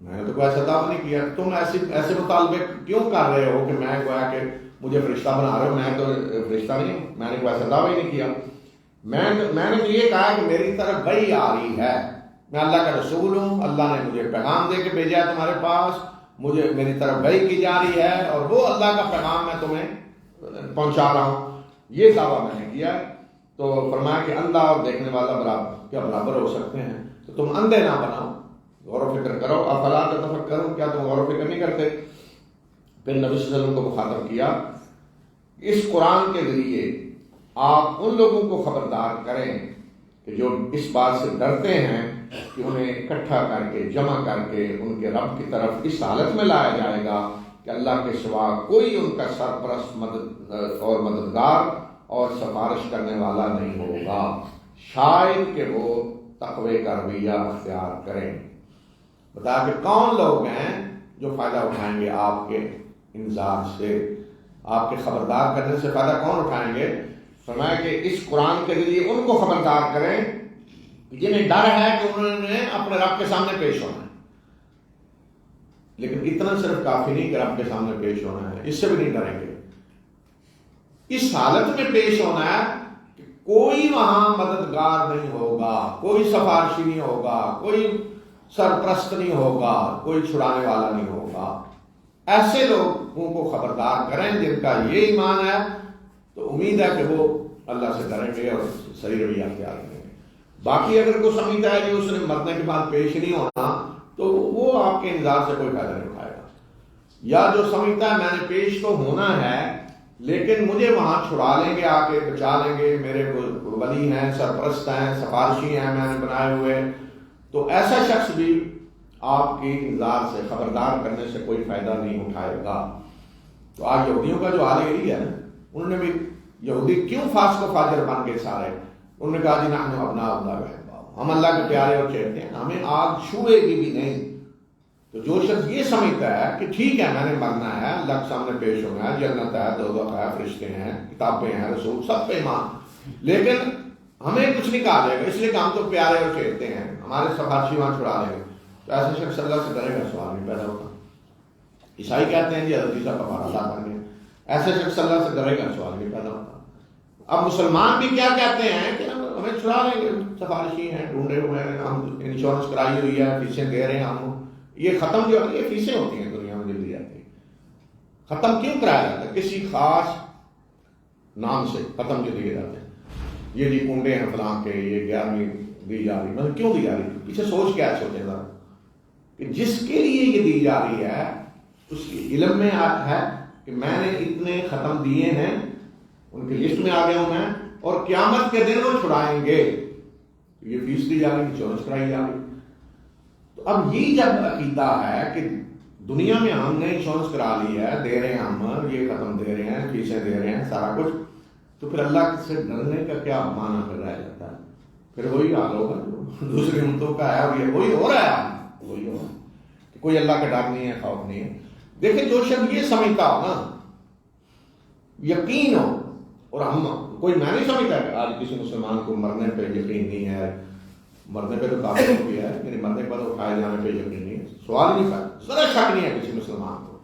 میں نے تو کوئی ایسا دعویٰ نہیں کیا۔ تم ایسے مطالبے کیوں کر رہے ہو کہ میں گویا کہ مجھے فرشتہ بنا رہے ہو؟ میں تو فرشتہ نہیں ہوں، میں نے کوئی ایسا دعویٰ ہی نہیں کیا۔ میں نے تو یہ کہا کہ میری طرف وحی آ رہی ہے، میں اللہ کا رسول ہوں، اللہ نے مجھے پیغام دے کے بھیجا ہے تمہارے پاس، مجھے میری طرف وحی کی جا رہی ہے، اور وہ اللہ کا پیغام میں تمہیں پہنچا رہا ہوں، یہ دعویٰ میں نے کیا ہے۔ تو فرمایا کہ اندھا اور دیکھنے والا برابر ہو سکتے ہیں، تو تم اندھے نہ بناؤ، غور و فکر کرو، افلا تتفکرون، کیا تم غور و فکر نہیں کرتے؟ پھر نبی صلی اللہ علیہ وسلم کو مخاطب کیا، اس قرآن کے ذریعے آپ ان لوگوں کو خبردار کریں کہ جو اس بات سے ڈرتے ہیں کہ انہیں اکٹھا کر کے جمع کر کے ان کے رب کی طرف اس حالت میں لایا جائے گا کہ اللہ کے سوا کوئی ان کا سرپرست اور مددگار اور سفارش کرنے والا نہیں ہوگا، شاید کہ وہ تقوی کا رویہ اختیار کریں۔ بتا کہ کون لوگ ہیں جو فائدہ اٹھائیں گے آپ کے انذار سے، آپ کے خبردار کرنے سے فائدہ کون اٹھائیں گے؟ فرمایا کہ اس قرآن کے ذریعے ان کو خبردار کریں جنہیں ڈر ہے کہ انہوں نے اپنے رب کے سامنے پیش ہونا ہے، لیکن اتنا صرف کافی نہیں کہ رب کے سامنے پیش ہونا ہے، اس سے بھی نہیں ڈریں گے، اس حالت میں پیش ہونا ہے کہ کوئی وہاں مددگار نہیں ہوگا، کوئی سفارشی نہیں ہوگا، کوئی سرپرست نہیں ہوگا، کوئی چھڑانے والا نہیں ہوگا۔ ایسے لوگوں کو خبردار کریں جن کا یہ ایمان ہے، تو امید ہے کہ وہ اللہ سے ڈریں گے اور صحیح رویہ اختیار کریں گے۔ باقی اگر کوئی سمجھتا ہے کہ اس نے مرنے کے بعد پیش نہیں ہونا تو وہ آپ کے انذار سے کوئی فائدہ نہیں اٹھائے گا، یا جو سمجھتا ہے میں نے پیش تو ہونا ہے لیکن مجھے وہاں چھڑا لیں گے، آ کے بچا لیں گے، میرے ولی ہیں، سرپرست ہیں، سفارشی ہیں میں نے بنائے ہوئے، تو ایسا شخص بھی آپ کی انذار سے خبردار کرنے سے کوئی فائدہ نہیں اٹھائے گا۔ تو آج یہودیوں کا جو حال یہی ہے نا، انہوں نے بھی، یہودی کیوں فاسق و فاجر بن گئے سارے؟ انہوں نے کہا جی نحن ابناء اللہ و، ہم اللہ کے پیارے اور چہتے ہیں، ہمیں آگ چھوئے گی بھی نہیں۔ تو جو شخص یہ سمجھتا ہے کہ ٹھیک ہے میں نے مرنا ہے، اللہ کے سامنے پیش ہونا ہے، جنت ہے، دوزخ ہے، فرشتے ہیں، کتابیں ہیں، رسول سب پہ ایمان، لیکن ہمیں کچھ نہیں کہا جائے گا، اس لیے کہ ہم تو پیارے اور چہتے ہیں، ہمارے سفارشی وہاں چھڑا لیں گے۔ تو ایسے شخص اللہ سے ڈرے گا، سوال نہیں پیدا ہوتا۔ عیسائی کہتے ہیں جی حضرت عیسیٰ کا ہمارا اللہ بن گیا، ایسے شخص اللہ سے ڈرے گا، سوال نہیں پیدا ہوتا۔ اب مسلمان بھی کیا کہتے ہیں کہ ہمیں چھڑا لیں گے، سفارشی ہیں، ڈھونڈے ہوئے ہیں، ہم انشورنس کرائی ہوئی ہے، فیسیں دے رہے ہیں ہم، یہ ختم جو ہے یہ فیسیں ہوتی ہیں دنیا میں جلدی جاتی ہیں، ختم کیوں کرایا جاتا ہے؟ کسی خاص نام سے ختم جو دیے جاتے ہیں۔ یہ جی کنڈے ہیں فلاں کے، یہ 11ویں دی جا رہی، مطلب کیوں دی جا رہی؟ پیچھے سوچ کیا سوچے ذرا کہ جس کے لیے یہ دی جا رہی ہے اس کے علم میں ہے کہ میں نے اتنے ختم دیے ہیں، ان کی لسٹ میں آ گیا ہوں میں، اور قیامت کے دن وہ چھڑائیں گے، یہ فیس دی جا رہی، انشورنس کرائی جا رہی۔ تو اب یہ جب عقیدہ ہے کہ دنیا میں ہم نے انشورنس کرا لی ہے، دے رہے ہیں ہم، یہ ختم دے رہے ہیں، فیسیں دے رہے ہیں، سارا کچھ، تو پھر اللہ سے ڈرنے کا کیا معنی پھر رہ جاتا ہے؟ پھر وہی حال ہوگا جو دوسری امتوں کا ہے، اور یہ وہی ہو رہا ہے، وہی ہو رہا ہے کہ کوئی اللہ کا ڈر نہیں ہے، خوف نہیں ہے۔ دیکھیں جو شخص یہ سمجھتا ہو نا، یقین ہو، اور ہم کوئی، میں نہیں سمجھتا کہ آج کسی مسلمان کو مرنے پہ یقین نہیں ہے، مرنے پہ تو کافی ہو گیا ہے، یعنی مرنے پر اٹھائے جانے پہ یقین نہیں ہے، سوال ہی نہیں پایا، ذرا شک نہیں ہے کسی مسلمان کو،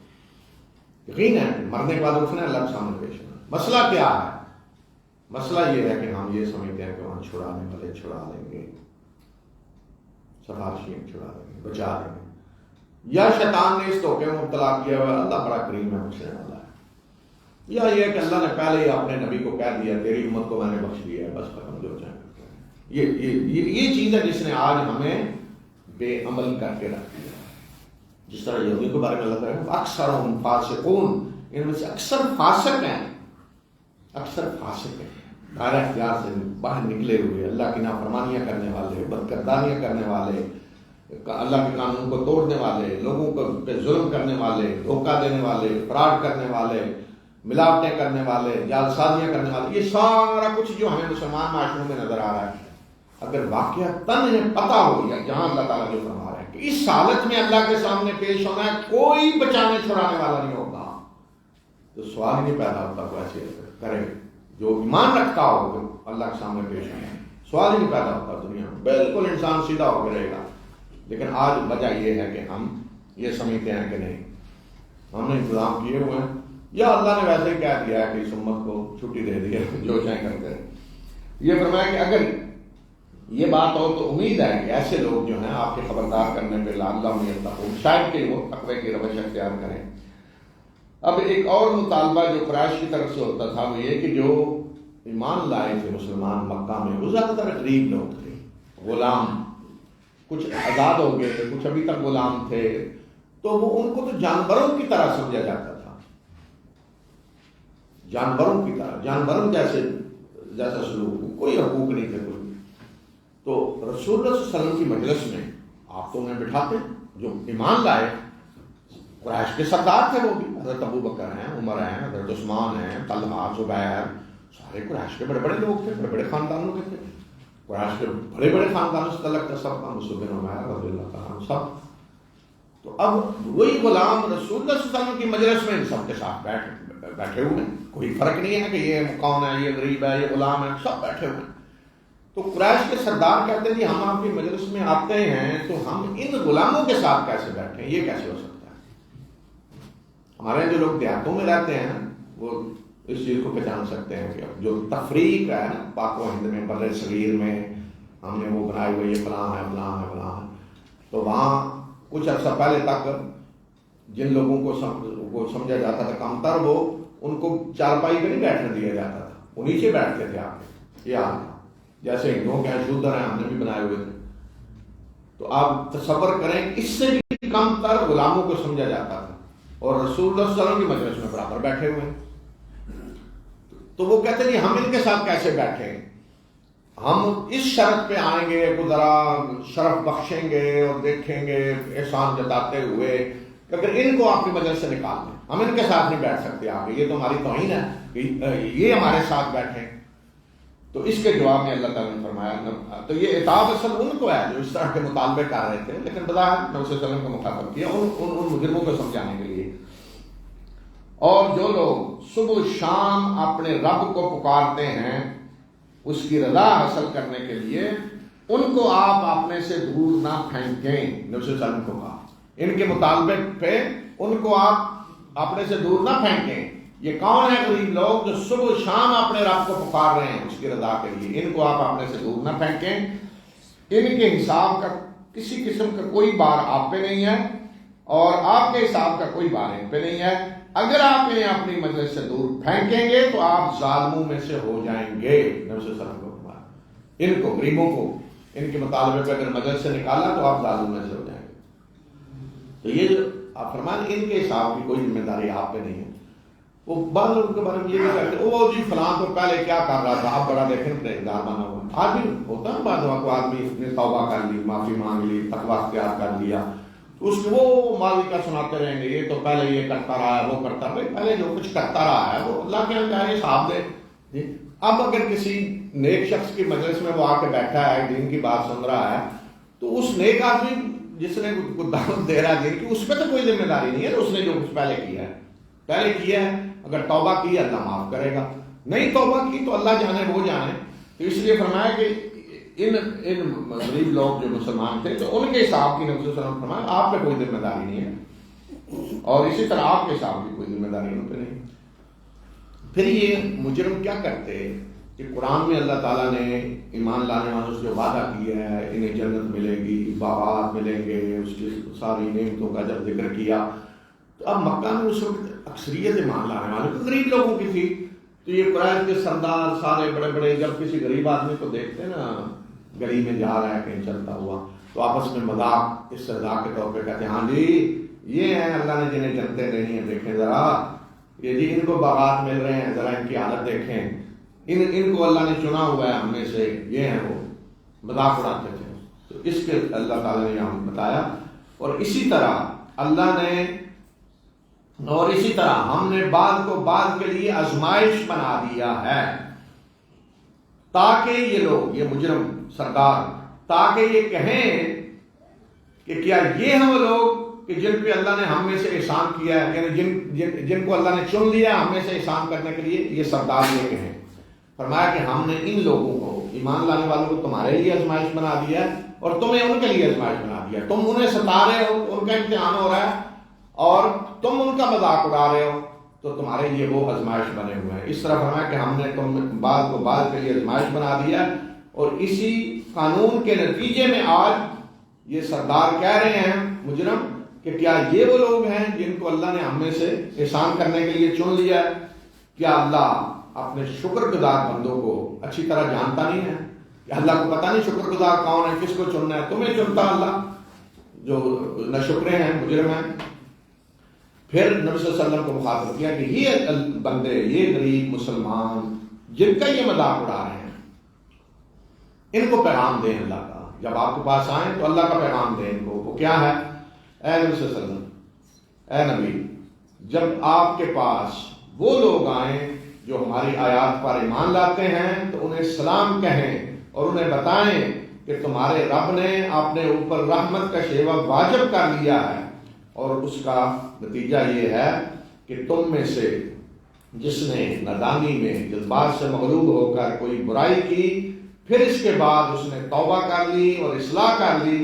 یقین ہے مرنے کے بعد اٹھنا ہے، اللہ کے سامنے پیش ہونا۔ مسئلہ کیا ہے؟ مسئلہ یہ ہے کہ ہم یہ سمجھتے ہیں کہ وہاں چھڑانے والے چھڑا لیں گے، سفارشی چھڑا لیں گے، بچا لیں گے، یا شیطان نے اس دھوکے میں مبتلا کیا ہوا، اللہ بڑا کریم ہے، بخشنے والا ہے، یا یہ کہ اللہ نے پہلے ہی اپنے نبی کو کہہ دیا تیری امت کو میں نے بخش دیا ہے، بس ختم جو چاہے کرتے ہیں۔ یہ چیز ہے جس نے آج ہمیں بے عمل کر کے رکھ دیا۔ جس طرح یہودی کے بارے میں اللہ تعالیٰ اکثر فاسقون، ان میں سے اکثر فاسق ہیں، اکثر فاسق ہیں، دائرہ اختیار سے باہر نکلے ہوئے، اللہ کی نافرمانیاں کرنے والے، بدکرداریاں کرنے والے، اللہ کے قانون کو توڑنے والے، لوگوں کو پہ ظلم کرنے والے، دھوکہ دینے والے، فراڈ کرنے والے، ملاوٹیں کرنے والے، جعلسازیاں کرنے والے، یہ سارا کچھ جو ہمیں مسلمان معاشروں میں نظر آ رہا ہے، اگر واقعہ ہمیں پتہ ہو گیا جہاں اللہ تعالیٰ جو فرما رہا ہے کہ اس حالت میں اللہ کے سامنے پیش ہونا ہے، کوئی بچانے چھڑانے والا نہیں ہوگا، تو سوال ہی نہیں پیدا ہوتا کوئی ایسے کرے جو ایمان رکھتا ہو کہ اللہ کے سامنے پیش ہونا ہے، سوال ہی نہیں پیدا ہوتا دنیا میں، بالکل انسان سیدھا ہو کے رہے گا۔ لیکن آج وجہ یہ ہے کہ ہم یہ سمجھتے ہیں کہ نہیں، ہم نے انتظام کیے ہوئے ہیں، یا اللہ نے ویسے ہی کہہ دیا ہے کہ اس امت کو چھٹی دے دی ہے، جو چاہیں کرتے ہیں۔ یہ فرمایا کہ اگر یہ بات ہو تو امید ہے کہ ایسے لوگ جو ہیں آپ کے خبردار کرنے پہ لعلہم یتقون، شاید کہ وہ تقوی کی روش اختیار کریں۔ اب ایک اور مطالبہ جو قریش کی طرف سے ہوتا تھا وہ یہ کہ جو ایمان لائے تھے مسلمان مکہ میں، وہ زیادہ تر غریب لوگ تھے، غلام، کچھ آزاد ہو گئے تھے، کچھ ابھی تک غلام تھے، تو وہ ان کو تو جانوروں کی طرح سمجھا جاتا تھا، جانوروں کی طرح، جانوروں جیسا سلوک، کوئی حقوق نہیں تھے کوئی۔ تو رسول اللہ صلی اللہ علیہ وسلم کی مجلس میں آپ تو انہیں بٹھاتے، جو ایمان لائے، قریش کے سردار تھے، وہ بھی حضرت ابو بکر ہیں، عمر ہیں، حضرت عثمان ہیں، طلحہ، زبیر، سارے قریش کے بڑے بڑے لوگ تھے، بڑے بڑے خاندانوں کے تھے، قریش کے بڑے بڑے خاندانوں سے تعلق تھا سب کا، مصعب بن عمیر رضی اللہ تعالیٰ عنہ سب۔ تو اب وہی غلام رسول اللہ صلی اللہ علیہ وسلم کی مجلس میں ان سب کے ساتھ بیٹھے ہوئے ہیں، کوئی فرق نہیں ہے کہ یہ کون ہے، یہ غریب ہے، یہ غلام ہے، سب بیٹھے ہوئے ہیں۔ تو قریش کے سردار کہتے ہیں جی ہم آپ کی مجلس میں آتے ہیں تو ہم ان غلاموں کے ساتھ کیسے بیٹھیں، یہ کیسے ہو سکتا ہے؟ ہمارے جو لوگ دیہاتوں میں رہتے ہیں وہ اس چیز کو پہچان سکتے ہیں کہ جو تفریق ہے نا پاک و ہند میں، بر صغیر میں ہم نے وہ بنائے ہوئے، یہ فلاں ہے فلاں ہے فلاں ہے، تو وہاں کچھ عرصہ پہلے تک جن لوگوں کو سمجھا جاتا تھا کمتر، وہ ان کو چارپائی پہ نہیں بیٹھنے دیا جاتا تھا، وہ نیچے بیٹھتے تھے آپ کے، یہ حال تھا۔ جیسے ہندوؤں کے شودر ہیں، ہم نے بھی بنائے ہوئے تھے، تو آپ تصور کریں اس سے بھی کم تر غلاموں کو سمجھا جاتا تھا، اور رسول اللہ صلی اللہ علیہ وسلم کی مجلس میں برابر بیٹھے ہوئے ہیں۔ تو وہ کہتے ہیں جی ہم ان کے ساتھ کیسے بیٹھیں، ہم اس شرط پہ آئیں گے کہ ذرا شرف بخشیں گے اور دیکھیں گے احسان جتاتے ہوئے کہ اگر ان کو آپ کی مجلس سے نکال دیں، ہم ان کے ساتھ نہیں بیٹھ سکتے، آپ یہ تو ہماری توہین ہے کہ یہ ہمارے ساتھ بیٹھیں۔ تو اس کے جواب میں اللہ تعالیٰ نے فرمایا، تو یہ عتاب اصل ان کو ہے جو اس طرح کے مطالبے کر رہے تھے، لیکن بظاہر نبی صلی اللہ علیہ وسلم کو مخاطب کیا ان مجرموں کو سمجھانے کے لیے۔ اور جو لوگ صبح شام اپنے رب کو پکارتے ہیں اس کی رضا حاصل کرنے کے لیے، ان کو آپ اپنے سے دور نہ پھینکیں، نبی صلی اللہ علیہ وسلم کو کہا، ان کے مطالبے پہ ان کو آپ اپنے سے دور نہ پھینکیں۔ یہ کون ہے غریب لوگ جو صبح شام اپنے رب کو پکار رہے ہیں اس کی رضا کے لیے، ان کو آپ اپنے سے دور نہ پھینکیں، ان کے حساب کا کسی قسم کا کوئی بار آپ پہ نہیں ہے اور آپ کے حساب کا کوئی بار ان پہ نہیں ہے۔ اگر آپ انہیں اپنی مجلس سے دور پھینکیں گے تو آپ ظالموں میں سے ہو جائیں گے، نبی صلی اللہ علیہ وسلم کو ان کو غریبوں کو ان کے مطالبے پہ اگر مدد سے نکالا تو آپ ظالم میں سے ہو جائیں گے. تو یہ جو آپ فرمائیں ان کے حساب کی کوئی ذمہ داری آپ پہ نہیں ہے. وہ بعض لوگوں کے بارے میں یہ بھی کہتے وہ جی فلاں تو پہلے کیا کر رہا تھا آپ بڑا دیکھیں پرہیزگار بنا ہوا. آدمی ہوتا ہے بعض وقت آدمی نے توبہ کر لی معافی مانگ لی تقویٰ اختیار کر لیا اس کو وہ ماضی کا سناتے رہیں گے یہ تو پہلے یہ کرتا رہا ہے وہ کرتا رہا ہے. پہلے جو کچھ کرتا رہا ہے وہ اللہ کے یہاں چاہے حساب دے. اب اگر کسی نیک شخص کی مجلس میں وہ آ کے بیٹھا ہے دین کی بات سن رہا ہے تو اس نیک آدمی جس نے دعوت دے رہا ہے دین کی اس پہ تو کوئی ذمہ داری نہیں ہے. اس نے جو کچھ پہلے کیا ہے اگر توبہ کی اللہ معاف کرے گا, نہیں توبہ کی تو اللہ جانے وہ جانے. تو اس لیے فرمایا کہ ان غریب لوگ جو مسلمان تھے تو ان کے حساب کی نبی صلی اللہ علیہ وسلم فرمایا آپ پہ کوئی ذمہ داری نہیں ہے اور اسی طرح آپ کے حساب کی کوئی ذمہ داری ان پہ نہیں. پھر یہ مجرم کیا کرتے کہ قرآن میں اللہ تعالیٰ نے ایمان لانے والوں سے جو وعدہ کیا ہے انہیں جنت ملے گی باغات ملیں گے اس کی ساری نعمتوں کا جب ذکر کیا تو اب مکہ میں اس وقت اکثریت ایمان لانے والے تو غریب لوگوں کی تھی. تو یہ قرآن کے سردار سارے بڑے بڑے جب کسی غریب آدمی کو دیکھتے نا گلی میں جا رہا ہے کہیں چلتا ہوا تو آپس میں مذاق استہزاء کے طور پہ کہتے ہیں ہاں جی یہ ہیں اللہ نے جنہیں جنتیں دینی ہیں دیکھیں ذرا یہ جی ان کو باغات مل رہے ہیں ذرا ان کی حالت دیکھیں ان کو اللہ نے چنا ہوا ہے ہم میں سے یہ ہیں وہ مذاق اڑاتے تھے. تو اس کے اللہ تعالیٰ نے یہاں بتایا اور اسی طرح ہم نے بعض کو بعض کے لیے آزمائش بنا دیا ہے تاکہ یہ لوگ یہ مجرم سردار تاکہ یہ کہیں کہ کیا یہ ہیں وہ لوگ کہ جن پہ اللہ نے ہم میں سے احسان کیا ہے یعنی جن کو اللہ نے چن لیا ہم میں سے احسان کرنے کے لیے یہ سردار یہ کہیں. فرمایا کہ ہم نے ان لوگوں کو ایمان لانے والوں کو تمہارے لیے آزمائش بنا دیا ہے اور تمہیں ان کے لیے آزمائش بنا دیا. تم انہیں ستا رہے ہو ان کا امتحان ہو رہا ہے اور تم ان کا مذاق اڑا رہے ہو تو تمہارے لیے وہ آزمائش بنے ہوئے ہیں. اس طرح فرمایا کہ ہم نے تم بعض کو بعض کے لیے آزمائش بنا دیا اور اسی قانون کے نتیجے میں آج یہ سردار کہہ رہے ہیں مجرم کہ کیا یہ وہ لوگ ہیں جن کو اللہ نے ہم میں سے احسان کرنے کے لیے چن لیا ہے. کیا اللہ اپنے شکر گزار بندوں کو اچھی طرح جانتا نہیں ہے کہ اللہ کو پتہ نہیں شکر گزار کون ہے کس کو چننا ہے. تمہیں چنتا اللہ جو نہ شکرے ہیں مجرم ہیں. پھر نبی صلی اللہ علیہ وسلم کو مخاطب کیا کہ یہ بندے یہ غریب مسلمان جن کا یہ مذاق اڑا رہے ہیں ان کو پیغام دیں اللہ کا. جب آپ کے پاس آئیں تو اللہ کا پیغام دیں ان کو. وہ کیا ہے؟ اے نبی صلی اللہ علیہ وسلم اے نبی جب آپ کے پاس وہ لوگ آئیں جو ہماری آیات پر ایمان لاتے ہیں تو انہیں سلام کہیں اور انہیں بتائیں کہ تمہارے رب نے اپنے اوپر رحمت کا شیوہ واجب کر لیا ہے اور اس کا نتیجہ یہ ہے کہ تم میں سے جس نے نادانی میں جذبات سے مغلوب ہو کر کوئی برائی کی پھر اس کے بعد اس نے توبہ کر لی اور اصلاح کر لی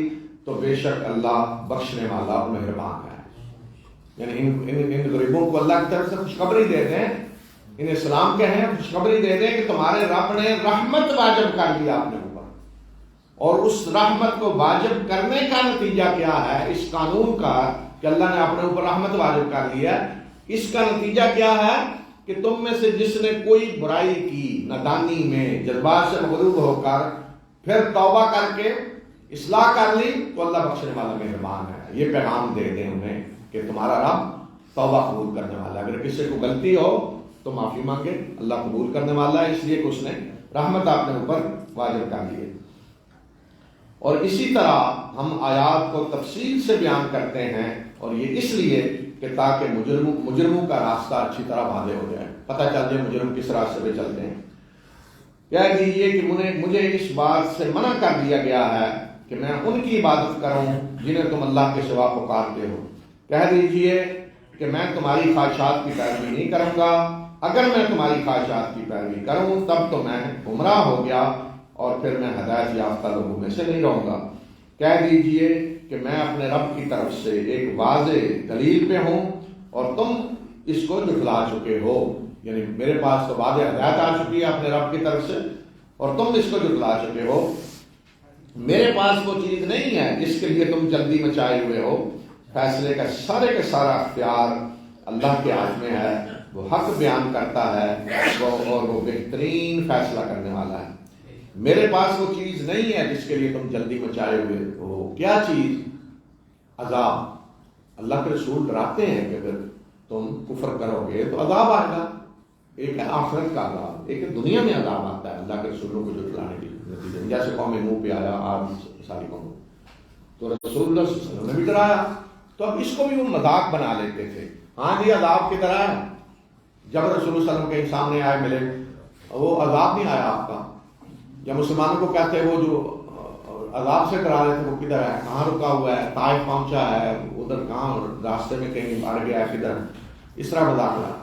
تو بے شک اللہ بخشنے والا اور مہربان ہے. یعنی ان غریبوں کو اللہ کی طرف سے خوشخبری دے دیں انہیں سلام کہیں خوشخبری دے دیں کہ تمہارے رب نے رحمت واجب کر لیا اپنے اوپر اور اس رحمت کو واجب کرنے کا نتیجہ کیا ہے اس قانون کا کہ اللہ نے اپنے اوپر رحمت واجب کر لیا. اس کا نتیجہ کیا ہے کہ تم میں سے جس نے کوئی برائی کی نادانی میں جذبات سے مغلوب ہو کر پھر توبہ کر کے اصلاح کر لی تو اللہ بخشنے والا مہربان ہے. یہ پیغام دے دیں انہیں کہ تمہارا رب توبہ قبول کرنے والا ہے. اگر کسی کو غلطی ہو تو معافی مانگے اللہ قبول کرنے والا ہے اس لیے کہ اس نے رحمت اپنے اوپر واجب کر لی ہے. اور اسی طرح ہم آیات کو تفصیل سے بیان کرتے ہیں اور یہ اس لیے کہ تاکہ مجرموں کا راستہ اچھی طرح واضح ہو جائے پتہ چل جائے مجرم کس راستے پہ چلتے ہیں. کہہ دیجیے کہ مجھے اس بات سے منع کر دیا گیا ہے کہ میں ان کی عبادت کروں جنہیں تم اللہ کے سوا پکارتے ہو. کہہ دیجیے کہ میں تمہاری خواہشات کی پیروی نہیں کروں گا. اگر میں تمہاری خواہشات کی پیروی کروں تب تو میں گمراہ ہو گیا اور پھر میں ہدایت یافتہ لوگوں میں سے نہیں رہوں گا. کہہ دیجئے کہ میں اپنے رب کی طرف سے ایک واضح دلیل پہ ہوں اور تم اس کو جھٹلا چکے ہو. یعنی میرے پاس تو واضح ہدایت آ چکی ہے اپنے رب کی طرف سے اور تم اس کو جھٹلا چکے ہو. میرے پاس وہ چیز نہیں ہے جس کے لیے تم جلدی مچائے ہوئے ہو. فیصلے کا سارا اختیار اللہ کے ہاتھ میں ہے. وہ حق بیان کرتا ہے اور وہ بہترین فیصلہ کرنے والا ہے. میرے پاس وہ چیز نہیں ہے جس کے لیے تم جلدی مچائے ہوئے ہو. کیا چیز؟ عذاب. اللہ کے رسول ڈراتے ہیں کہ اگر تم کفر کرو گے تو عذاب آئے گا. ایک ہے آخرت کا عذاب، ایک ہے دنیا میں عذاب آتا ہے اللہ کے رسولوں کو جھٹلانے کے نتیجے میں، جیسے قوم نوح پہ آیا، آج ساری قوم. تو رسول اللہ صلی اللہ علیہ وسلم نے بھی ڈرایا. تو اب اس کو بھی وہ مذاق بنا لیتے تھے. ہاں جی عذاب کی طرح ہے. جب رسول اللہ صلی اللہ علیہ وسلم کے سامنے آئے ملے، وہ عذاب نہیں آیا آپ کا. جب مسلمانوں کو کہتے وہ جو عذاب سے ڈرا رہے تھے وہ کدھر ہے، کہاں رکا ہوا ہے، طائف پہنچا ہے، ادھر کہاں راستے میں کہیں اڑ گیا ہے، کدھر، اس طرح مذاق رہا.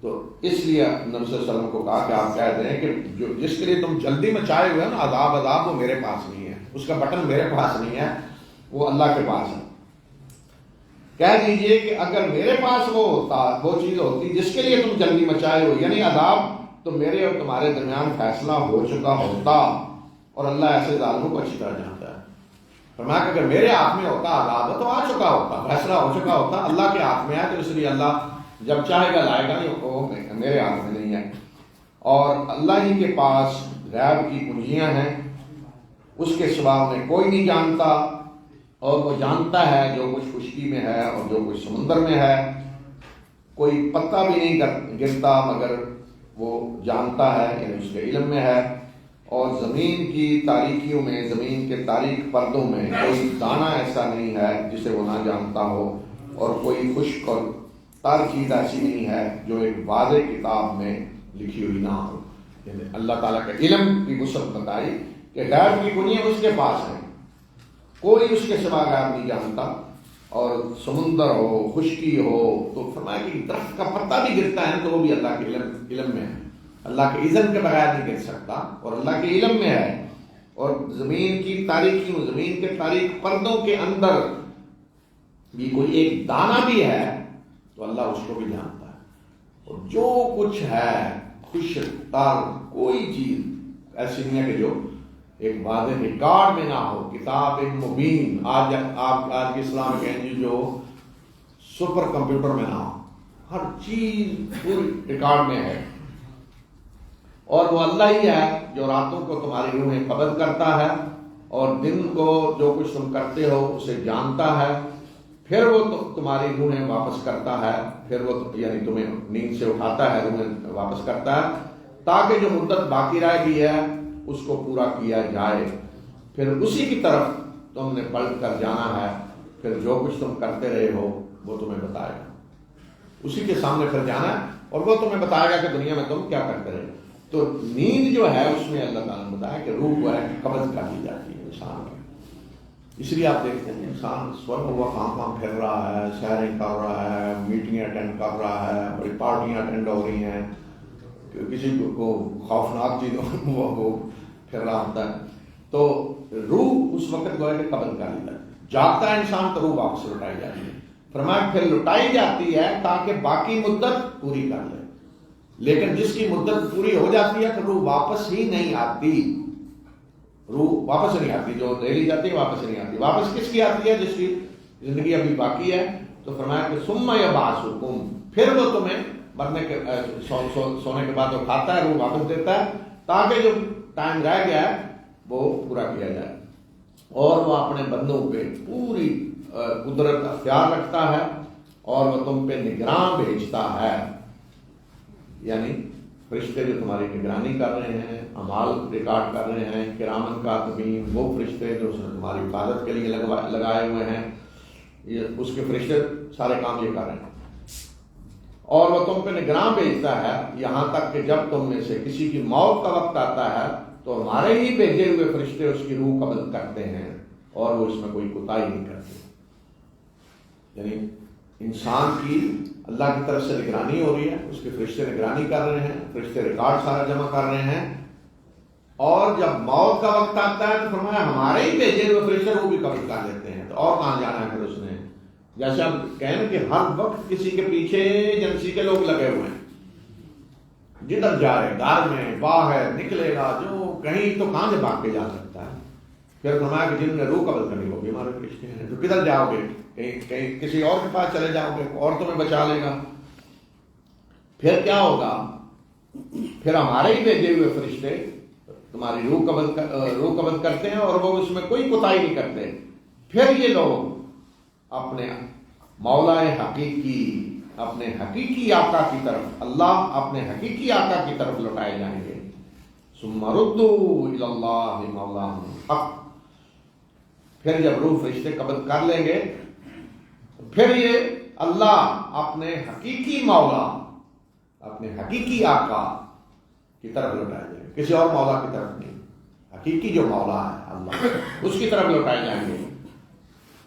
تو اس لیے نبی صلی اللہ علیہ وسلم کو کہا کہ آپ کہہ دیں کہ جو جس کے لیے تم جلدی مچائے ہوئے نا عذاب، وہ میرے پاس نہیں ہے، اس کا بٹن میرے پاس نہیں ہے، وہ اللہ کے پاس ہے. کہہ دیجئے کہ اگر میرے پاس وہ ہوتا، وہ چیز ہوتی جس کے لیے تم جلدی مچائے ہو، یعنی عذاب، تو میرے اور تمہارے درمیان فیصلہ ہو چکا ہوتا. اور اللہ ایسے ظالموں کو اچھی طرح جانتا ہے. فرمایا کہ اگر میرے ہاتھ میں ہوتا عذاب تو آ چکا ہوتا، فیصلہ ہو چکا ہوتا. اللہ کے ہاتھ میں ہے تو اس لیے اللہ جب چاہے گا لائے گا، نہیں وہ میرے ہاتھ میں نہیں ہے. اور اللہ ہی کے پاس غیب کی کنجیاں ہیں، اس کے سوا انہیں کوئی نہیں جانتا. اور وہ جانتا ہے جو کچھ خشکی میں ہے اور جو کچھ سمندر میں ہے. کوئی پتہ بھی نہیں گرتا مگر وہ جانتا ہے، یعنی اس کے علم میں ہے. اور زمین کی تاریکیوں میں، زمین کے تاریک پردوں میں کوئی دانہ ایسا نہیں ہے جسے وہ نہ جانتا ہو. اور کوئی خشک اور تر چیز ایسی نہیں ہے جو ایک واضح کتاب میں لکھی ہوئی نہ ہو. یعنی اللہ تعالیٰ کے علم کی وسعت بتائی کہ غیب کی کنجیاں اس کے پاس ہیں، کوئی اس کے سوا غیب نہیں جانتا. اور سمندر ہو، خشکی ہو، تو فرمایا کہ درخت کا پتا بھی گرتا ہے تو وہ بھی اللہ کے علم میں ہے. اللہ کے اذن کے بغیر نہیں گر سکتا اور اللہ کے علم میں ہے. اور زمین کی تاریکیوں، زمین کے تاریک پردوں کے اندر بھی کوئی ایک دانہ بھی ہے تو اللہ اس کو بھی جانتا ہے. اور جو کچھ ہے خشک تر، کوئی چیز ایسی نہیں ہے کہ جو ایک واضح ریکارڈ میں نہ ہو. کتاب مبین، آج کے اسلام کہیں جو سپر کمپیوٹر میں نہ ہو، ہر چیز پوری ریکارڈ میں ہے. اور وہ اللہ ہی ہے جو راتوں کو تمہاری روحیں قبض کرتا ہے اور دن کو جو کچھ تم کرتے ہو اسے جانتا ہے. پھر وہ تمہاری روحیں واپس کرتا ہے، پھر وہ یعنی تمہیں نیند سے اٹھاتا ہے، روحیں واپس کرتا ہے تاکہ جو مدت باقی رہ گئی ہے اس کو پورا کیا جائے. پھر اسی کی طرف تم نے پلٹ کر جانا ہے. پھر جو کچھ تم کرتے رہے ہو وہ تمہیں بتائے گا، اسی کے سامنے پھر جانا ہے اور وہ تمہیں بتائے گا کہ دنیا میں تم کیا کرتے رہے. تو نیند جو ہے اس میں اللہ تعالیٰ نے بتایا کہ روح کو ہے قبض کر لی جاتی ہے انسان کی. اس لیے آپ دیکھتے ہیں انسان سورگ ہوا کام پھر رہا ہے، سیریں کر رہا ہے، میٹنگیں اٹینڈ کر رہا ہے، بڑی پارٹیاں اٹینڈ ہو رہی ہیں، کسی کو خوفناک چیزوں وہ پھر رہا ہوتا ہے. تو روح اس وقت گویا کہ قبض کر لیتا ہے. جاگتا ہے انسان تو روح واپس لٹائی جاتی ہے. فرمایا پھر لٹائی جاتی ہے تاکہ باقی مدت پوری کر لے. لیکن جس کی مدت پوری ہو جاتی ہے تو روح واپس ہی نہیں آتی. روح واپس نہیں آتی، جو لے لی جاتی ہے واپس نہیں آتی. واپس کس کی آتی ہے؟ جس کی زندگی ابھی باقی ہے. تو فرمایا کہ ثم یبعثکم، پھر وہ تمہیں مرنے کے سونے کے بعد اٹھاتا ہے، روح واپس دیتا ہے تاکہ جو ٹائم رہ گیا ہے وہ پورا کیا جائے. اور وہ اپنے بندوں پہ پوری قدرت اختیار رکھتا ہے اور وہ تم پہ نگراں بھیجتا ہے. یعنی فرشتے جو تمہاری نگرانی کر رہے ہیں، اعمال ریکارڈ کر رہے ہیں، کرامن کاتبین، وہ فرشتے جو اس نے تمہاری حفاظت کے لیے لگائے ہوئے ہیں، یہ اس کے فرشتے سارے کام یہ کر رہے ہیں. اور وہ تم پہ نگراں بھیجتا ہے یہاں تک کہ جب تم میں سے کسی کی موت کا وقت آتا ہے تو ہمارے ہی بھیجے ہوئے فرشتے اس کی روح قبض کرتے ہیں اور وہ اس میں کوئی کوتاہی نہیں کرتے. یعنی انسان کی اللہ کی طرف سے نگرانی ہو رہی ہے، اس کے فرشتے نگرانی کر رہے ہیں، فرشتے ریکارڈ سارا جمع کر رہے ہیں. اور جب موت کا وقت آتا ہے تو فرمایا ہمارے ہی بھیجے ہوئے فرشتے وہ بھی قبض کر لیتے ہیں. تو اور کہاں جانا ہے پھر اس نے؟ جیسے ہم کہیں کہ ہر وقت کسی کے پیچھے ایجنسی کے لوگ لگے ہوئے ہیں، جدھر جائے، گھر میں، باہر نکلے گا، جو کہیں تو کہاں سے بھاگ کے جا سکتا ہے. پھر فرمایا کہ جن نے روح قبض کرنی ہوگی ہمارے فرشتے ہیں، تو کدھر جاؤ گے؟ کہیں کسی اور کے پاس چلے جاؤ گے اور تمہیں بچا لے گا. پھر کیا ہوگا؟ پھر ہمارے ہی بھیجے ہوئے فرشتے تمہاری روح قبض کرتے ہیں اور وہ اس میں کوئی کوتاہی نہیں کرتے، پھر یہ لوگ اپنے مولا حقیقی، اپنے حقیقی آقا کی طرف، اللہ اپنے حقیقی آقا کی طرف لوٹائے جائیں گے۔ ثم ردوا الی اللہ مولاہم الحق، پھر جب روح فرشتے قبض کر لیں گے پھر یہ اللہ اپنے حقیقی مولا، اپنے حقیقی آقا کی طرف لوٹائے جائیں گے، کسی اور مولا کی طرف نہیں، حقیقی جو مولا ہے اللہ، اس کی طرف لوٹائے جائیں گے،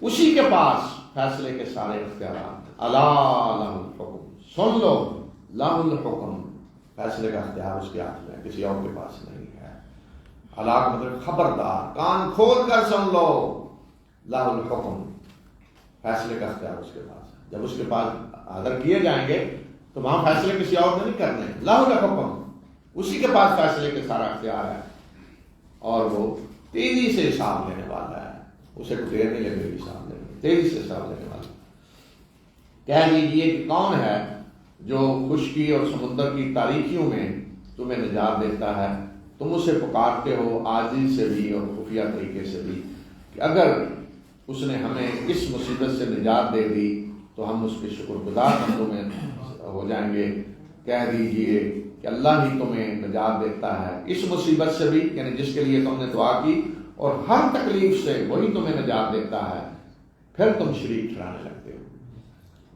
اسی کے پاس فیصلے کے سارے اختیارات۔ الا لہ الحکم، سن لو، لہ الحکم، فیصلے کا اختیار اس کے ہاتھ میں، کسی اور کے پاس نہیں ہے۔ الا مطلب خبردار، کان کھول کر سن لو، لہ الحکم، فیصلے کا اختیار اس کے پاس ہے۔ جب اس کے پاس حاضر کیے جائیں گے تو وہاں فیصلے کسی اور نے نہیں کرنے، لہ الحکم، اسی کے پاس فیصلے کے سارا اختیار ہے، اور وہ تیزی سے حساب لینے والا ہے، اسے کوئی دیر نہیں لگے گی حساب لینے، تیزی سے حساب لینے والا۔ کہہ دیجئے کہ کون ہے جو خشکی اور سمندر کی تاریکیوں میں تمہیں نجات دیتا ہے، تم اسے پکارتے ہو عاجزی سے بھی اور خفیہ طریقے سے بھی، کہ اگر اس نے ہمیں اس مصیبت سے نجات دے دی تو ہم اس کے شکر گزار بندوں میں ہو جائیں گے۔ کہہ دیجئے کہ اللہ ہی تمہیں نجات دیتا ہے اس مصیبت سے بھی، یعنی جس کے لیے تم نے دعا کی، اور ہر تکلیف سے وہی تمہیں نجات دیتا ہے، پھر تم شریک ٹھہرانے لگتے ہو۔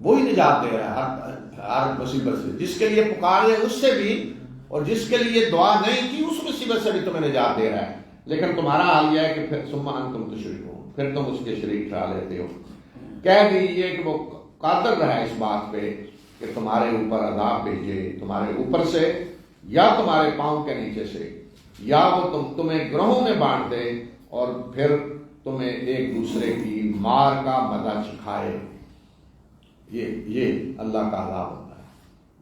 وہی نجات دے رہا ہے ہر مصیبت سے، جس کے لیے پکارے اس سے بھی، اور جس کے لیے دعا نہیں کی اس مصیبت سے بھی تمہیں نجات دے رہا ہے، لیکن تمہارا حال یہ ہے کہ پھر ثم انتم تشرکون، پھر تم اس کے شریک ٹھہرا لیتے ہو۔ کہہ دیجئے کہ وہ قادر رہا ہے اس بات پہ کہ تمہارے اوپر عذاب بھیجے، تمہارے اوپر سے یا تمہارے پاؤں کے نیچے سے، یا وہ تمہیں گروہوں میں بانٹ دے اور پھر تمہیں ایک دوسرے کی مار کا مزہ چکھائے۔ یہ اللہ کا عذاب ہوتا ہے،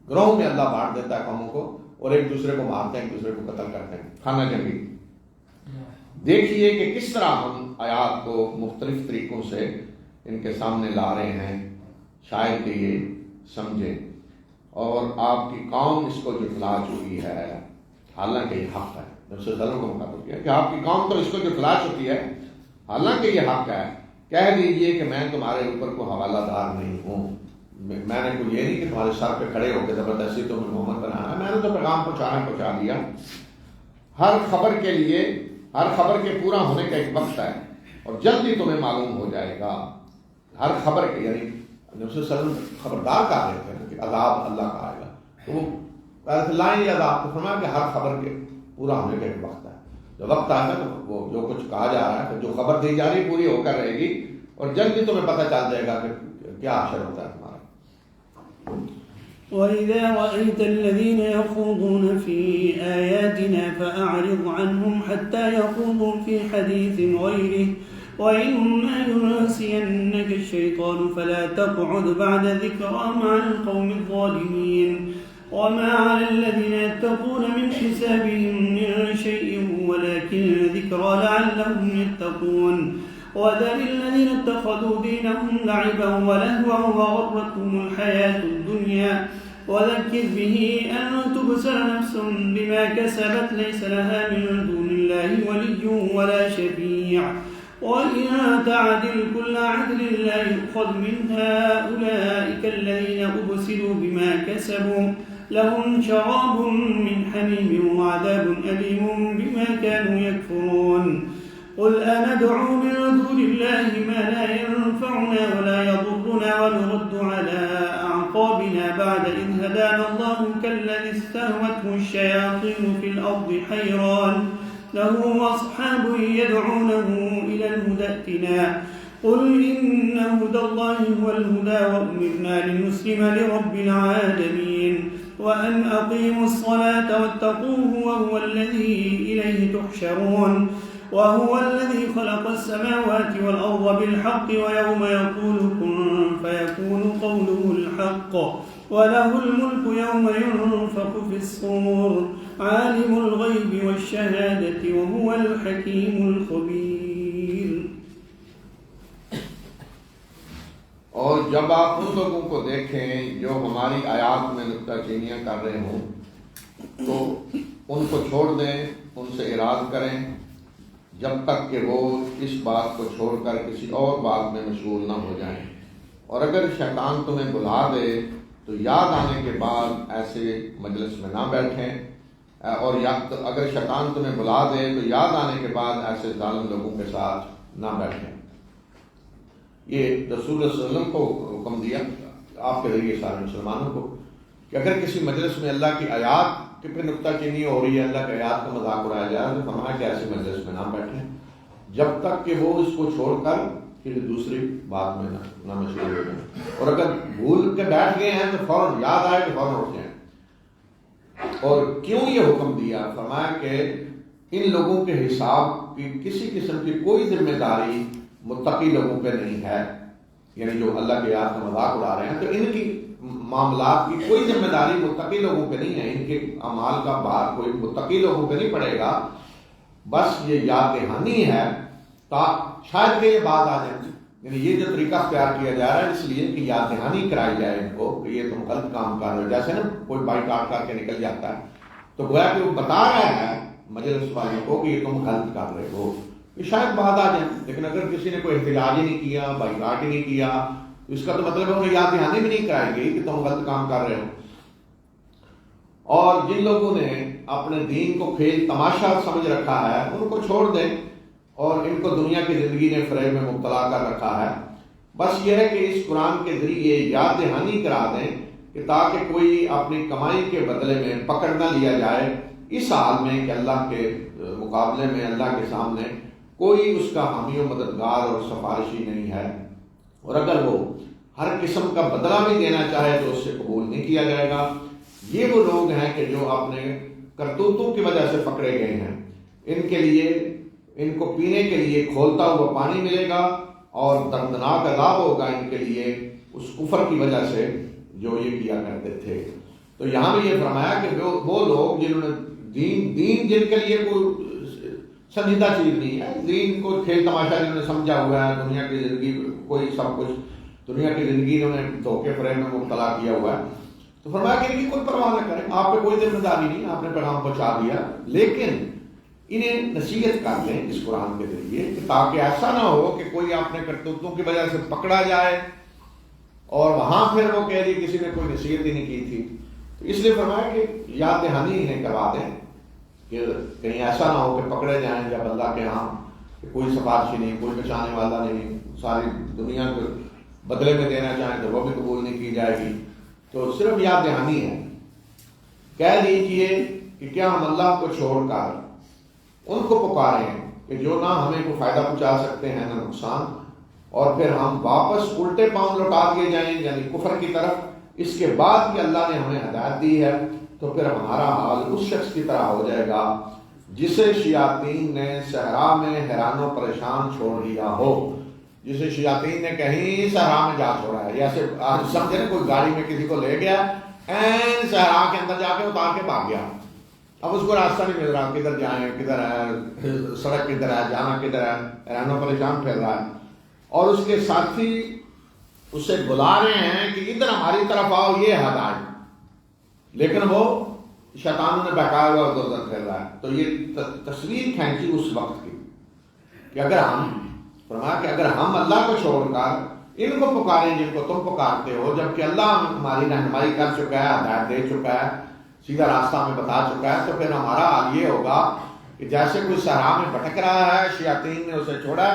گروہوں میں اللہ بانٹ دیتا ہے قوموں کو، اور ایک دوسرے کو مارتے ہیں، ایک دوسرے کو قتل کرتے ہیں، خانہ جنگی۔ دیکھیے کہ کس طرح ہم آیات کو مختلف طریقوں سے ان کے سامنے لا رہے ہیں، شاید کہ یہ سمجھیں، اور آپ کی قوم اس کو جھٹلا چکی ہے، حالانکہ یہ حق ہے۔ نبی صلی اللہ علیہ وسلم کو مخاطب کیا کہ آپ کی قوم تو اس کو جھٹلا چکی ہے، حالانکہ یہ حق ہے۔ کہہ دیجئے کہ میں تمہارے اوپر کو حوالہ دار نہیں ہوں، میں نے کوئی یہ نہیں کہ تمہارے سر پہ کھڑے ہو کے زبردستی تمہیں محمد بنانا ہے، میں نے تو پیغام پہنچا دیا۔ ہر خبر کے لیے، ہر خبر کے پورا ہونے کا ایک وقت ہے، اور جلدی تمہیں معلوم ہو جائے گا۔ ہر خبر کے، یعنی نبی صلی اللہ علیہ وسلم خبردار کر رہے تھے کہ عذاب اللہ کا آئے گا، تو وہ لائیں یہ عذاب، تو فرمایا کہ ہر خبر کے پورا ہونے کا ایک وقت ہے، جب وقت آئے گا تو وہ جو کچھ کہا جا رہا ہے، جو خبر دی جا رہی پوری ہو کر رہے گی، اور جلدی تمہیں پتہ چل جائے گا کہ کیا اثر ہوتا ہے تمہارا۔ وَإِذَا رَأَيْتَ الَّذِينَ يَخُوضُونَ فِي آيَاتِنَا فَأَعْرِضْ عَنْهُمْ حَتَّى يَخُوضُوا فِي حَدِيثٍ غَيْرِهِ وَإِمَّا يُنْسِيَنَّكَ الشَّيْطَانُ فَلَا تَقْعُدْ بَعْدَ ذِكْرَىٰ مَعَ الْقَوْمِ الظَّالِمِينَ وَمَا عَلَى الَّذِينَ يَتَّقُونَ مِنْ حِسَابِهِمْ مِنْ شَيْءٍ وَلَكِنْ ذِكْرَىٰ لَعَلَّهُمْ يَتَّقُونَ وَذَرِ الَّذِينَ اتَّخَذُوا دِينَهُمْ لَعِبًا وَلَهْوًا وَغَرَّتْهُمُ الْحَيَاةُ الدُّنْيَا وَذَكِّرْ بِهِ أَن تُبْصِرَ نَفْسٌ بِمَا كَسَبَتْ لَيْسَ لَهَا مِن دُونِ اللَّهِ وَلِيٌّ وَلَا شَفِيعٌ وَإِن تَعْدِلْ كُلَّ عَدْلٍ لَّا يُؤْخَذْ مِنْهَا أُولَٰئِكَ الَّذِينَ أُبْسِلُوا بِمَا كَسَبُوا لَهُمْ شَرَابٌ مِّنْ حَمِيمٍ وَعَذَابٌ أَلِيمٌ بِمَا كَانُوا يَكْفُرُونَ قُلْ أَنَدْعُو مِن دُونِ اللَّهِ مَا لَا يَنفَعُنَا وَلَا يَضُرُّنَا وَنُرَدُّ عَلَىٰ أَعْقَابِنَا بَعْدَ إِذْ هَدَانَا اللَّهُ كَالَّذِي اسْتَهْوَتْهُ الشَّيَاطِينُ فِي الْأَرْضِ حَيْرَانٍ لَّهُ أَصْحَابٌ يَدْعُونَهُ إِلَى الْهُدَى ائْتِنَا قُلْ إِنَّ هُدَى اللَّهِ هُوَ الْهُدَىٰ وَأُمِرْنَا لِنُسْلِمَ لِرَبِّ الْعَالَمِينَ وَأَنْ أَقِيمُوا الصَّلَاةَ وَاتَّقُوهُ وَهُوَ الَّذِي إِلَيْهِ تُحْشَرُونَ وهو الذي خلق السماوات والأرض بالحق ويوم يقول كن فيكون قوله الحق وله الملك يوم ينفخ في الصور عالم الغيب والشهادة وهو الحكيم الخبير۔ اور جب آپ ان لوگوں کو دیکھیں جو ہماری آیات میں نکتہ چینیاں کر رہے ہوں تو ان کو چھوڑ دیں، ان سے اعراض کریں جب تک کہ وہ اس بات کو چھوڑ کر کسی اور بات میں مشغول نہ ہو جائیں، اور اگر شیطان تمہیں بلا دے تو یاد آنے کے بعد ایسے مجلس میں نہ بیٹھیں، اور اگر شیطان تمہیں بلا دے تو یاد آنے کے بعد ایسے ظالم لوگوں کے ساتھ نہ بیٹھیں۔ یہ رسول اللہ صلی اللہ علیہ وسلم کو حکم دیا آپ کے ذریعے سارے مسلمانوں کو کہ اگر کسی مجلس میں اللہ کی آیات کے پہ نکتہ چینی ہو رہی ہے، اللہ کی آیات کا مذاق اڑایا جا رہا ہے، تو فرمایا کہ ایسے مجلس میں نہ بیٹھیں جب تک کہ وہ اس کو چھوڑ کر پھر دوسری بات میں نہ مشغول ہو جائیں، اور اگر بھول کے بیٹھ گئے ہیں تو فوراً یاد آئے کہ فوراً اٹھ جائیں۔ اور کیوں یہ حکم دیا؟ فرمایا کہ ان لوگوں کے حساب کی کسی قسم کی کوئی ذمہ داری متقی لوگوں پہ نہیں ہے، یعنی جو اللہ کے آیات کا مذاق اڑا رہے ہیں تو ان کی معاملات کی کوئی ذمہ داری متقی لوگوں پہ نہیں ہے، ان کے اعمال کا بار کوئی متقی لوگوں پہ نہیں پڑے گا، بس یہ یاد دہانی ہے شاید کہ یہ بات آ جائے، یعنی یہ جو طریقہ اختیار کیا جا رہا ہے اس لیے کہ یاد دہانی کرائی جائے ان کو کہ یہ تم غلط کام کر رہے ہو، جیسے نا کوئی بائی کاٹ کر کے نکل جاتا ہے تو گویا کہ وہ بتا رہا ہے مجلس والوں کو کہ یہ تم غلط کر رہے ہو، یہ شاید بات آ جائے۔ لیکن اگر کسی نے کوئی احتجاج ہی نہیں کیا، بائی کاٹ ہی نہیں کیا، تو اس کا تو مطلب ہے انہیں یاد دہانی بھی نہیں کرائے گی کہ تم غلط کام کر رہے ہو۔ اور جن لوگوں نے اپنے دین کو کھیل تماشا سمجھ رکھا ہے ان کو چھوڑ دیں، اور ان کو دنیا کی زندگی نے فریب میں مبتلا کر رکھا ہے، بس یہ ہے کہ اس قرآن کے ذریعے یاد دہانی کرا دیں کہ تاکہ کوئی اپنی کمائی کے بدلے میں پکڑ نہ لیا جائے اس حال میں کہ اللہ کے مقابلے میں اللہ کے سامنے کوئی اس کا حامی و مددگار اور سفارشی نہیں ہے، اور اگر وہ ہر قسم کا بدلہ بھی دینا چاہے تو اس سے قبول نہیں کیا جائے گا۔ یہ وہ لوگ ہیں کہ جو اپنے کرتوتوں کی وجہ سے پکڑے گئے ہیں، ان کے لیے ان کو پینے کے لیے کھولتا ہوا پانی ملے گا اور دردناک عذاب ہوگا ان کے لیے اس کفر کی وجہ سے جو یہ کیا کرتے تھے۔ تو یہاں بھی یہ فرمایا کہ وہ لوگ جنہوں نے دین جن کے لیے کوئی سنجیدہ چیز نہیں ہے، دین کو کھیل تماشا جنہوں نے سمجھا ہوا ہے، دنیا کی زندگی کوئی سب کچھ دنیا کی زندگی انہوں نے دھوکے فریب میں مبتلا کیا ہوا ہے، تو فرمایا کہ ان کی کوئی پرواہ نہ کریں، آپ پہ کوئی ذمہ داری نہیں، آپ نے پیغام پہنچا دیا، لیکن انہیں نصیحت کر لیں اس قرآن کے ذریعے کہ تاکہ ایسا نہ ہو کہ کوئی اپنے کرتوتوں کی وجہ سے پکڑا جائے اور وہاں پھر وہ کہہ دی کسی نے کوئی نصیحت ہی نہیں کی تھی۔ تو اس لیے فرمایا کہ یاد دہانی انہیں کروا دیں کہ کہیں ایسا نہ ہو کہ پکڑے جائیں جب اللہ کے ہاں کہ کوئی سفارشی نہیں، کوئی بچانے والا نہیں، ساری دنیا کو بدلے میں دینا چاہیں تو وہ بھی قبول نہیں کی جائے گی، تو صرف یاد دہانی ہے۔ کہہ دیجیے کہ کیا ہم اللہ کو چھوڑ کر ان کو پکاریں کہ جو نہ ہمیں کوئی فائدہ پہنچا سکتے ہیں نہ نقصان، اور پھر ہم واپس الٹے پاؤں لوٹا دیے جائیں یعنی کفر کی طرف، اس کے بعد کہ اللہ نے ہمیں ہدایت دی ہے تو پھر ہمارا حال اس شخص کی طرح ہو جائے گا جسے شیاطین نے صحرا میں حیران و پریشان چھوڑ دیا ہو، جسے شیاطین نے کہیں صحرا میں جا چھوڑا ہے، جیسے آج سمجھے نا کوئی گاڑی میں کسی کو لے گیا این صحرا کے اندر جا کے اتار کے بھاگ گیا، اب اس کو راستہ نہیں مل رہا، کدھر جائیں کدھر ہے، سڑک کدھر ہے، جانا کدھر ہے، حیران و پریشان پھر رہا ہے، اور اس کے ساتھی اسے بلا رہے ہیں کہ ادھر ہماری طرف آؤ یہ ہدایت، لیکن وہ شیطانوں نے بہکایا ہوا ادھر ادھر پھر رہا ہے۔ تو یہ تصویر کھینچی اس وقت کی کہ اگر ہم اللہ کو چھوڑ کر ان کو پکاریں جن کو تم پکارتے ہو، جبکہ اللہ ہماری رہنمائی کر چکا ہے، ہدایت دے چکا ہے، سیدھا راستہ ہمیں بتا چکا ہے، تو پھر ہمارا حال یہ ہوگا کہ جیسے کوئی صحرا میں بھٹک رہا ہے، شیاطین نے اسے چھوڑا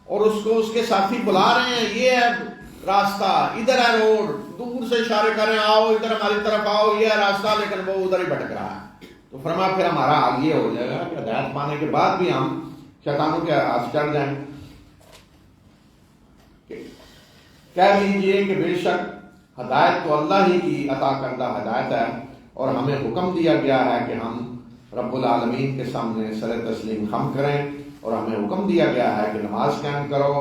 اور اس کو اس کے ساتھی بلا رہے ہیں یہ ہے راستہ، ادھر ہے روڈ، دور سے اشارے کر رہے ہیں آؤ ادھر ہماری طرف آؤ یہ ہے راستہ، لیکن وہ ادھر ہی بھٹک رہا ہے۔ تو فرمایا پھر ہمارا حال یہ ہو جائے گا کہ ہدایت پانے کے بعد بھی ہم شیطانوں کے ہاتھ چڑھ جائیں۔ کہہ لیجئے کہ بے شک ہدایت تو اللہ ہی کی عطا کردہ ہدایت ہے، اور ہمیں حکم دیا گیا ہے کہ ہم رب العالمین کے سامنے سر تسلیم خم کریں، اور ہمیں حکم دیا گیا ہے کہ نماز قائم کرو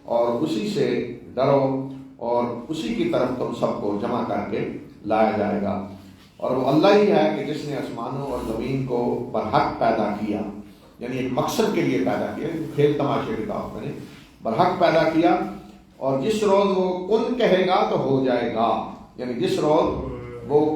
اور اسی سے ڈرو، اور اسی کی طرف تم سب کو جمع کر کے لایا جائے گا۔ اور وہ اللہ ہی ہے کہ جس نے آسمانوں اور زمین کو برحق پیدا کیا، یعنی ایک مقصد کے لیے پیدا کیا، کھیل تماشے کے طور پر برحق پیدا کیا، اور جس روز وہ کن کہے گا تو ہو جائے گا، یعنی جس روز وہ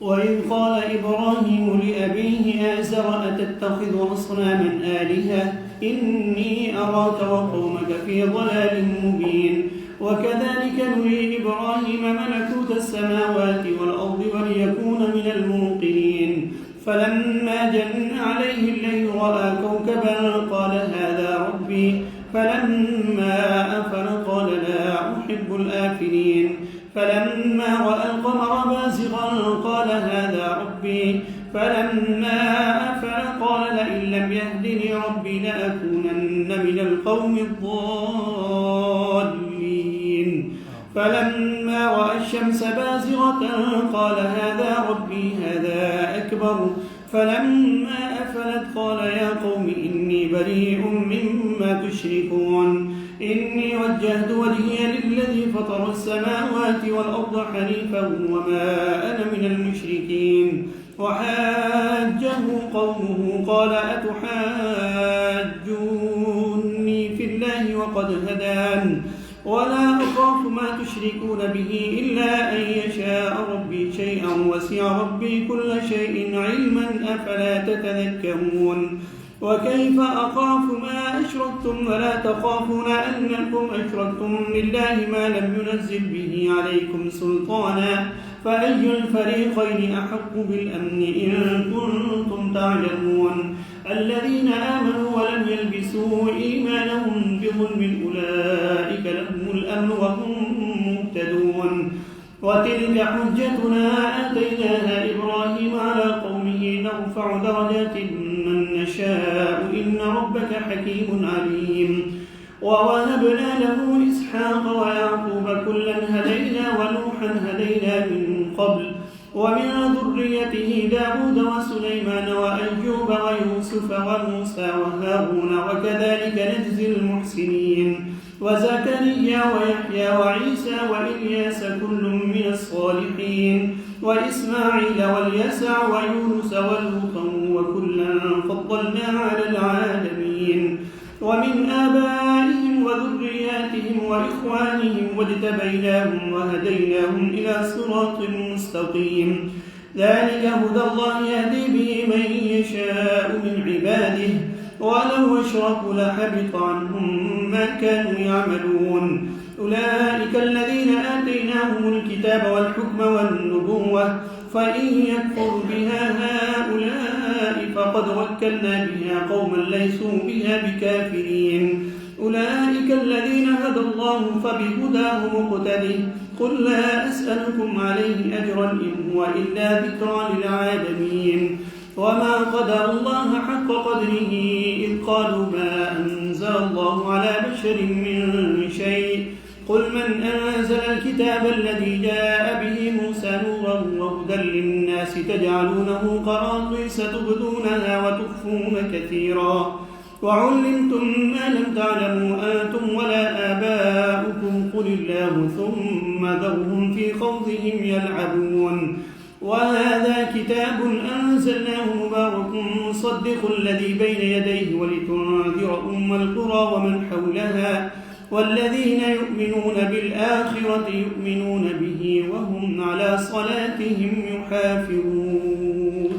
وإذ قال إبراهيم لأبيه آزر أتتخذ أصناما آلهة إني أراك وقومك في ضلال مبين وكذلك نري إبراهيم ملكوت السماوات والأرض وليكون من الموقنين فلما جن عليه الليل رأى كوكبا قال هذا ربي فلما أفل قال لا أحب الآفلين فلما رأى القمر بازغا قال هذا ربي فلما أفل قال لئن لم يهدني ربي لأكونن من القوم الضالين فلما رأى الشمس بازغة قال هذا ربي هذا أكبر فلما أفلت قال يا قوم إني بريء مما تشركون إني وجهت وجهي للذي فطر السماوات والأرض حنيفا وما أنا من المشركين وحاجه قومه قال أتحاجوني في الله وقد هدان ولا أخاف ما تشركون به إلا أن يشاء ربي شيئا وسع ربي كل شيء علما أفلا تتذكرون وكيف أخاف ما أشركتم ولا تخافون أنكم أشركتم بالله ما لم ينزل به عليكم سلطانا فأي الفريقين أحق بالأمن إن كنتم تعلمون الذين آمنوا ولم يلبسوا إيمانهم بظلم أولئك لهم الأمن وهم مهتدون وتلك حجتنا آتيناها إبراهيم على قومه نرفع درجات من نشاء إن ربك حكيم عليم ووهبنا له إسحاق ويعقوب كلا هدينا ونوحا هدينا من قبل ومن ذريته داود وسليمان وأيوب ويوسف وموسى وهارون وكذلك نجزي المحسنين وزكريا ويحيى وعيسى وإلياس كل من الصالحين وإسماعيل واليسع ويونس ولوطا وكلا فضلنا على العالمين ومن آبائهم وذرياتهم وإخوانهم واجتبيناهم وهديناهم إلى صراط مستقيم ذلك هدى الله يهدي به من يشاء من عباده ولو أشركوا لحبط عنهم ما كانوا يعملون أولئك الذين آتيناهم الكتاب والحكم والنبوة فإن يكفر بها هؤلاء فقد وكلنا بها قوما ليسوا بها بكافرين أولئك الذين هدى الله فبهداه مقتده قل لا أسألكم عليه أجرا إن هو إلا ذكرى للعالمين وما قدر الله حق قدره إذ قالوا ما أنزل الله على بشر من شيء قل من أنزل الكتاب الذي جاء به موسى نورا وهدى للناس تجعلونه قراطيس تبدونها وتخفون كثيرا وعلمتم ما لم تعلموا أنتم ولا آباؤكم قل الله ثم ذرهم في خوضهم يلعبون وهذا كتاب أنزلناه مبارك مصدق الذي بين يديه ولتنذر أم القرى ومن حولها والذين يؤمنون بالآخرة يؤمنون به وهم على صلاتهم يحافظون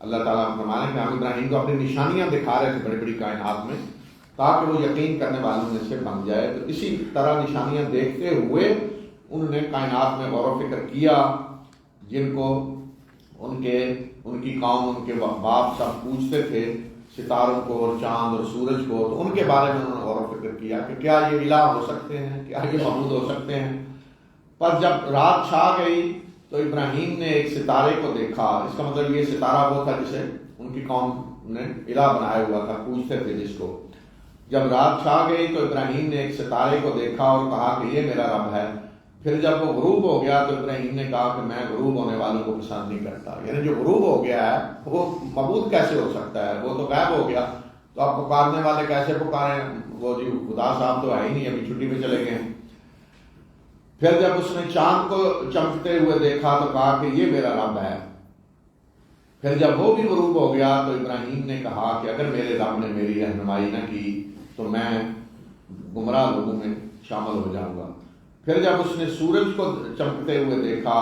اللہ تعالیٰ فرمانے کہ ہم ابراہیم کو اپنی نشانیاں دکھا رہے تھے بڑی بڑی کائنات میں تاکہ وہ یقین کرنے والوں میں سے بن جائے. تو اسی طرح نشانیاں دیکھتے ہوئے انہوں نے کائنات میں غور و فکر کیا جن کو ان کی قوم ان کے باپ سب پوچھتے تھے ستاروں کو اور چاند اور سورج کو. تو ان کے بارے میں انہوں نے غور و فکر کیا کہ کیا یہ الہ ہو سکتے ہیں, کیا یہ معبود ہو سکتے ہیں. پر جب رات چھا گئی تو ابراہیم نے ایک ستارے کو دیکھا. اس کا مطلب یہ ستارہ وہ تھا جسے ان کی قوم نے الہ بنایا ہوا تھا, پوچھتے تھے جس کو. جب رات چھا گئی تو ابراہیم نے ایک ستارے کو دیکھا اور کہا کہ یہ میرا رب ہے. پھر جب وہ غروب ہو گیا تو ابراہیم نے کہا کہ میں غروب ہونے والوں کو پسند نہیں کرتا. یعنی جو غروب ہو گیا ہے وہ معبود کیسے ہو سکتا ہے, وہ تو غائب ہو گیا. تو آپ پکارنے والے کیسے پکاریں, وہ جی خدا صاحب تو ہے ہی نہیں, ابھی چھٹی پہ چلے گئے ہیں. پھر جب اس نے چاند کو چمکتے ہوئے دیکھا تو کہا کہ یہ میرا رب ہے. پھر جب وہ بھی غروب ہو گیا تو ابراہیم نے کہا کہ اگر میرے رب نے میری رہنمائی نہ کی تو میں گمراہ لوگوں میں شامل ہو جاؤں گا. پھر جب اس نے سورج کو چمکتے ہوئے دیکھا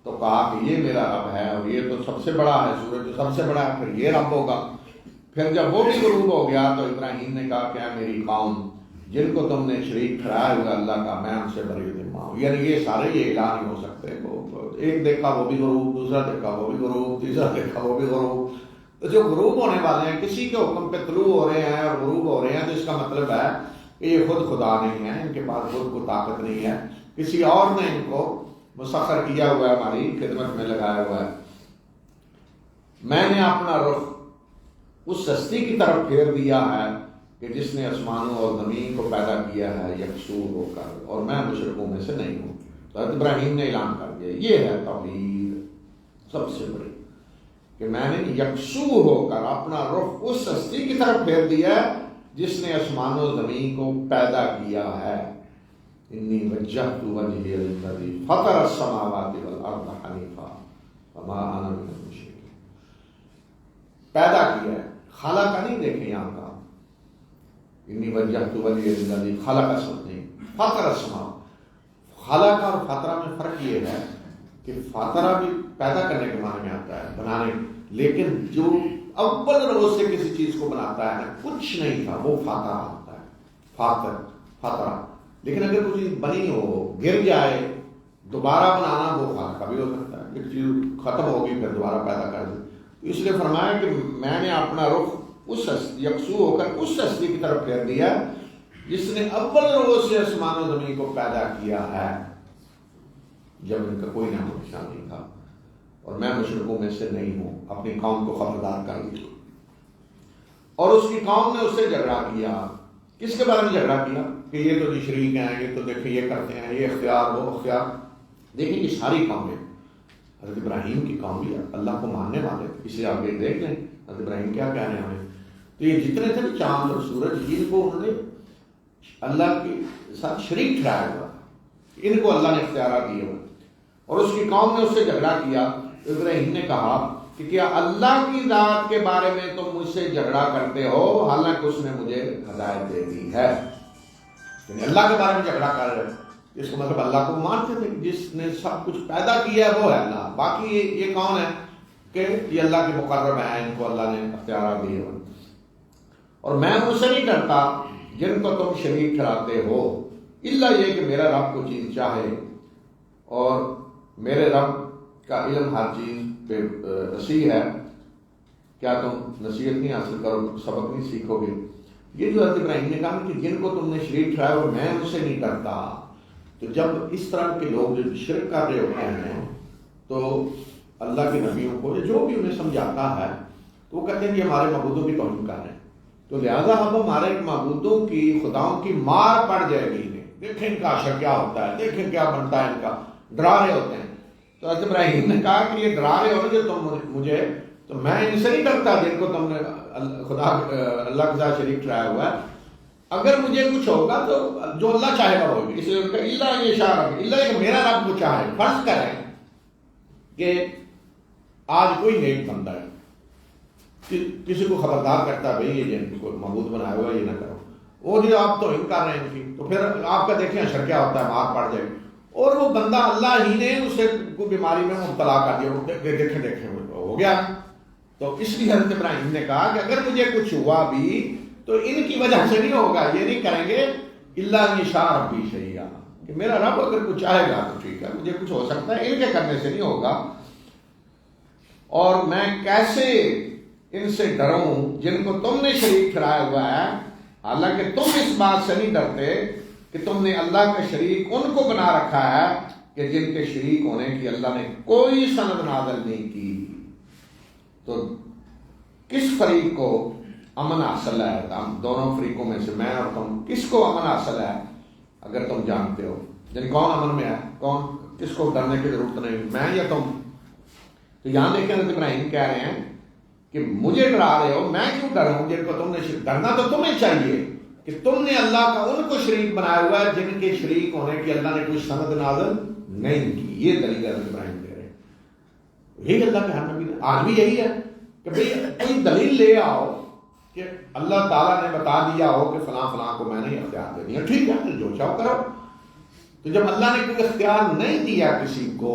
تو کہا کہ یہ میرا رب ہے اور یہ تو سب سے بڑا ہے, سورج تو سب سے بڑا ہے, پھر یہ رب ہوگا. پھر جب وہ بھی غروب ہو گیا تو ابراہیم نے کہا کہ میری قوم جن کو تم نے شریک ٹھہرایا ہوا اللہ کا, میں ان سے بری ذمہ ہوں. یعنی یہ سارے یہ الہ نہیں ہو سکتے. ایک دیکھا وہ بھی غروب, دوسرا دیکھا وہ بھی غروب, تیسرا دیکھا وہ بھی غروب. تو جو غروب ہونے والے ہیں کسی کے حکم پہ طلوع ہو رہے ہیں اور غروب ہو رہے ہیں, تو اس کا مطلب ہے کہ یہ خود خدا نہیں ہے, ان کے پاس خود کو طاقت نہیں ہے, کسی اور نے ان کو مسخر کیا ہوا ہے, ہماری خدمت میں لگایا ہوا ہے. میں نے اپنا رخ اس ہستی کی طرف پھیر دیا ہے کہ جس نے آسمانوں اور زمین کو پیدا کیا ہے یکسو ہو کر, اور میں مشرکوں میں سے نہیں ہوں. تو حضرت ابراہیم نے اعلان کر دیا, یہ ہے توحید سب سے بڑی, کہ میں نے یکسو ہو کر اپنا رخ اس ہستی کی طرف پھیر دیا ہے جس نے آسمان و زمین کو پیدا کیا ہے. انی وجہت وجہی للذی فطر السماوات والارض حنیفا وما انا من المشرکین. پیدا کیا ہے, خالق نہیں دیکھیں یہاں کا, انی وجہت وجہی للذی خلق السماوات فطر السماوات. خلق اور فطرہ میں فرق یہ ہے کہ فطرہ بھی پیدا کرنے کے معنی میں آتا ہے, بنانے, لیکن جو اول روز سے کسی چیز کو بناتا ہے نا, کچھ نہیں تھا, وہ فطرہ ہوتا ہے, فطرہ. لیکن اگر کوئی چیز بنی ہو, گر جائے, دوبارہ بنانا وہ خالق کا بھی ہو سکتا ہے. ایک چیز ختم ہوگی پھر دوبارہ پیدا کر دے. اس لیے فرمایا کہ میں نے اپنا رخ اس یکسو ہو کر اس ہستی کی طرف پھیر دیا جس نے اول روز سے آسمان و زمین کو پیدا کیا ہے جب ان کا کوئی نام و نشان نہیں تھا, اور میں مشرکوں میں سے نہیں ہوں. اپنی قوم کو خبردار کر دیا. اور اس کی قوم نے اس سے جھگڑا کیا. کس کے بارے میں جھگڑا کیا کہ یہ تو شریک ہیں, یہ تو دیکھیں یہ کرتے ہیں, یہ اختیار وہ اختیار. دیکھیں یہ ساری قومیں, حضرت ابراہیم کی قوم بھی اللہ کو ماننے والے, اسے آگے دیکھ لیں حضرت ابراہیم کیا کہنے ہمیں. تو یہ جتنے تھے چاند اور سورج, جن کو انہوں نے اللہ کے ساتھ شریک ٹھہرایا ہوا, ان کو اللہ نے اختیارات دیے ہوئے. اور اس کی قوم نے اس سے جھگڑا کیا. تو ابراہیم نے کہا کہ کیا اللہ کی ذات کے بارے میں تم مجھ سے جھگڑا کرتے ہو, حالانکہ اس نے مجھے ہدایت دے دی ہے. یعنی اللہ کے بارے میں جھگڑا کر رہے, اس کا مطلب اللہ کو مانتے تھے کہ جس نے سب کچھ پیدا کیا ہے وہ ہے اللہ. باقی یہ کون ہے کہ یہ اللہ کے مقرب ہیں, ان کو اللہ نے اختیارات دیے ہوئے. اور میں ان سے نہیں ڈرتا جن کو تم شریک ٹھہراتے ہو, الا یہ کہ میرا رب کو چیز چاہے, اور میرے رب کا علم ہر چیز پہ وسیع ہے. کیا تم نصیحت نہیں حاصل کرو, سبق نہیں سیکھو گے. یہ جو حضرت ابراہیم نے کہا کہ جن کو تم نے شریک ٹھہرایا اور میں ان سے نہیں ڈرتا. تو جب اس طرح کے لوگ جو شرک کر رہے ہوتے ہیں تو اللہ کے نبیوں کو جو بھی انہیں سمجھاتا ہے تو وہ کہتے ہیں کہ ہمارے معبودوں کی توہین کر رہے ہیں, تو لہذا اب ہمارے معبودوں کی خداؤں کی مار پڑ جائے گی انہیں. دیکھیں ان کا عاشق کیا ہوتا ہے, دیکھیں کیا بنتا ہے ان کا, ڈرا رہے ہوتے ہیں. تو حضرت ابراہیم نے کہا کہ یہ ڈرا رہے ہو جو تم مجھے, تو میں ان سے نہیں ڈرتا جن کو تم نے خدا اللہ کے ساتھ شریک ٹھہرایا ہوا ہے. اگر مجھے کچھ ہوگا تو جو اللہ چاہے گا ہوگی. اس لیے ان کا اللہ یہ اشارہ, اللہ کہ میرا رب کو چاہے. فرض کریں کہ آج کوئی نیک بندہ ہے, کسی کو خبردار کرتا ہے بھائی یہ جن کو معبود بنایا ہوا یہ نہ کرو, وہ جو آپ توہین کر رہے ہیں ان کی, تو پھر آپ کا دیکھیں اشر کیا ہوتا ہے, مار پڑ جائے گی. اور وہ بندہ اللہ ہی نے اسے کوئی بیماری میں مبتلا کر دیا, دیکھیں ہو گیا, تو اس لیے حضرت ابراہیم نے کہا کہ اگر مجھے کچھ ہوا بھی تو ان کی وجہ سے نہیں ہوگا، یہ نہیں کریں گے الا ان یشاء ربی شیئا، کہ میرا رب اگر کچھ چاہے گا تو ٹھیک ہے، مجھے کچھ ہو سکتا ہے، ان کے کرنے سے نہیں ہوگا۔ اور میں کیسے ان سے ڈروں جن کو تم نے شریک ٹھہرایا ہوا ہے، حالانکہ تم اس بات سے نہیں ڈرتے کہ تم نے اللہ کا شریک ان کو بنا رکھا ہے کہ جن کے شریک ہونے کی اللہ نے کوئی سند نازل نہیں کی۔ تو کس فریق کو امن حاصل ہے؟ ہم دونوں فریقوں میں سے میں اور تم کس کو امن حاصل ہے؟ اگر تم جانتے ہو یعنی کون امن میں ہے، کون کس کو ڈرنے کی ضرورت نہیں، میں یا تم؟ تو یہاں دیکھیں حضرت ابراہیم کہہ رہے ہیں کہ مجھے ڈرا رہے ہو، میں کیوں ڈروں جن کو تم نے ڈرنا تو تمہیں چاہیے کہ تم نے اللہ کا ان کو شریک بنایا ہوا ہے جن کے شریک ہونے کی اللہ نے کوئی سند نازل نہیں کی۔ یہ دلیل حضرت ابراہیم دے رہے ہیں، یہی اللہ کے ہر نبی نے آج بھی یہی ہے کہ بھئی کوئی دلیل لے آؤ کہ اللہ تعالیٰ نے بتا دیا ہو کہ فلاں فلاں کو میں نے اختیار دے دیا، ٹھیک ہے جو چاہو کرو۔ تو جب اللہ نے کوئی اختیار نہیں دیا کسی کو،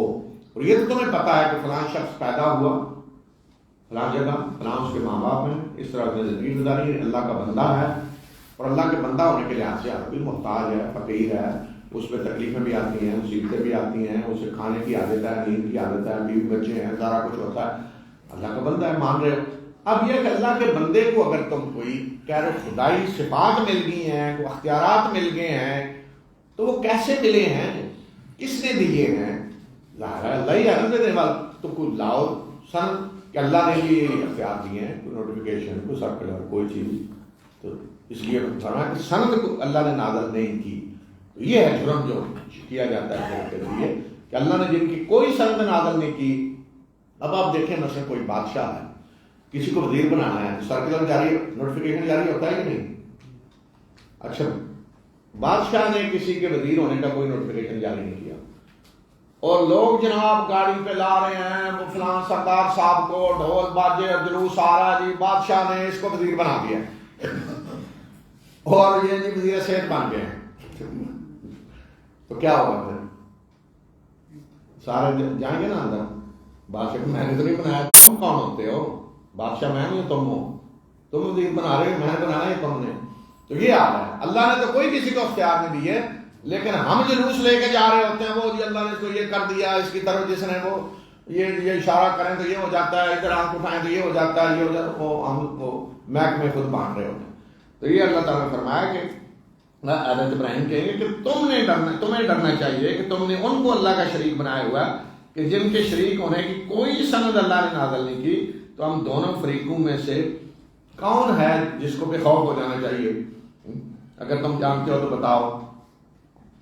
اور یہ تو تمہیں پتا ہے کہ فلاں شخص پیدا ہوا فلاں جگہ، فلاں اس کے ماں باپ ہیں، اس طرح سے زندگی گزاری ہے، اللہ کا بندہ ہے، اور اللہ کے بندہ ہونے کے لحاظ سے ہر کوئی محتاج ہے، فقیر ہے، اس پہ تکلیفیں بھی آتی ہیں، مصیبتیں بھی آتی ہیں، اسے کھانے کی عادت ہے، نیند کی عادت ہے، بیوی بچے ہیں، سارا کچھ ہوتا ہے، اللہ کا بندہ ہے، مان رہے ہو۔ اب یہ کہ اللہ کے بندے کو اگر تم کوئی کہہ رہے ہو خدائی صفات مل گئی ہیں، کوئی اختیارات مل گئے ہیں، تو وہ کیسے ملے ہیں، کس نے دیے ہیں؟ ظاہر ہے اللہ ہی ہے دینے والا۔ تو کوئی لاؤ سن کہ اللہ نے یہ اختیار دیے ہیں، کوئی نوٹیفیکیشن، کوئی سرکولر، کوئی چیز، تو اس لیے فرمایا کہ سند کو اللہ نے نازل نہیں کی۔ تو یہ ہے جرم جو کیا جاتا ہے کے لیے کہ اللہ نے جن کی کوئی سند نازل نہیں کی۔ اب آپ دیکھیں مثلا کوئی بادشاہ ہے، کسی کو وزیر بنانا ہے، سرکولر جاری، نوٹیفیکیشن جاری ہوتا ہے کہ نہیں؟ اچھا، بادشاہ نے کسی کے وزیر ہونے کا کوئی نوٹیفیکیشن جاری نہیں کیا، اور لوگ جناب گاڑی پہ لا رہے ہیں وہ فلاں سردار صاحب کو، ڈھول باجے اور جلوس آ رہا ہے، جی بادشاہ نے اس کو وزیر بنا دیا اور یہ جی وزیر صحت بن گئے ہیں، تو کیا ہوگا پھر؟ سارے جائیں گے نا اندر، بادشاہ کو میں نے تو نہیں بنایا، تم کون ہوتے ہو؟ بادشاہ میں نہیں، تم ہو، تم وزیر بنا رہے ہو، میں نے بنانا ہے تم نے۔ تو یہ حال ہے، اللہ نے تو کوئی کسی کو اختیار نہیں دیے، لیکن ہم جلوس لے کے جا رہے ہوتے ہیں، وہ جی اللہ نے اس کو یہ کر دیا، اس کی طرف جس نے وہ یہ اشارہ کریں تو یہ ہو جاتا ہے، ادھر آنکھ اٹھائیں تو یہ ہو جاتا ہے، یہ ہو جاتا ہے، وہ ہم وہ محکمے خود باندھ رہے ہوتے ہیں۔ تو یہ اللہ تعالیٰ نے فرمایا کہ حضرت ابراہیم کہیں گے کہ تمہیں ڈرنا چاہیے کہ تم نے ان کو اللہ کا شریک بنایا ہوا کہ جن کے شریک ہونے کی کوئی سند اللہ نے نازل نہیں کی۔ تو ہم دونوں فریقوں میں سے کون ہے جس کو بے خوف ہو جانا چاہیے؟ اگر تم جانتے ہو تو بتاؤ۔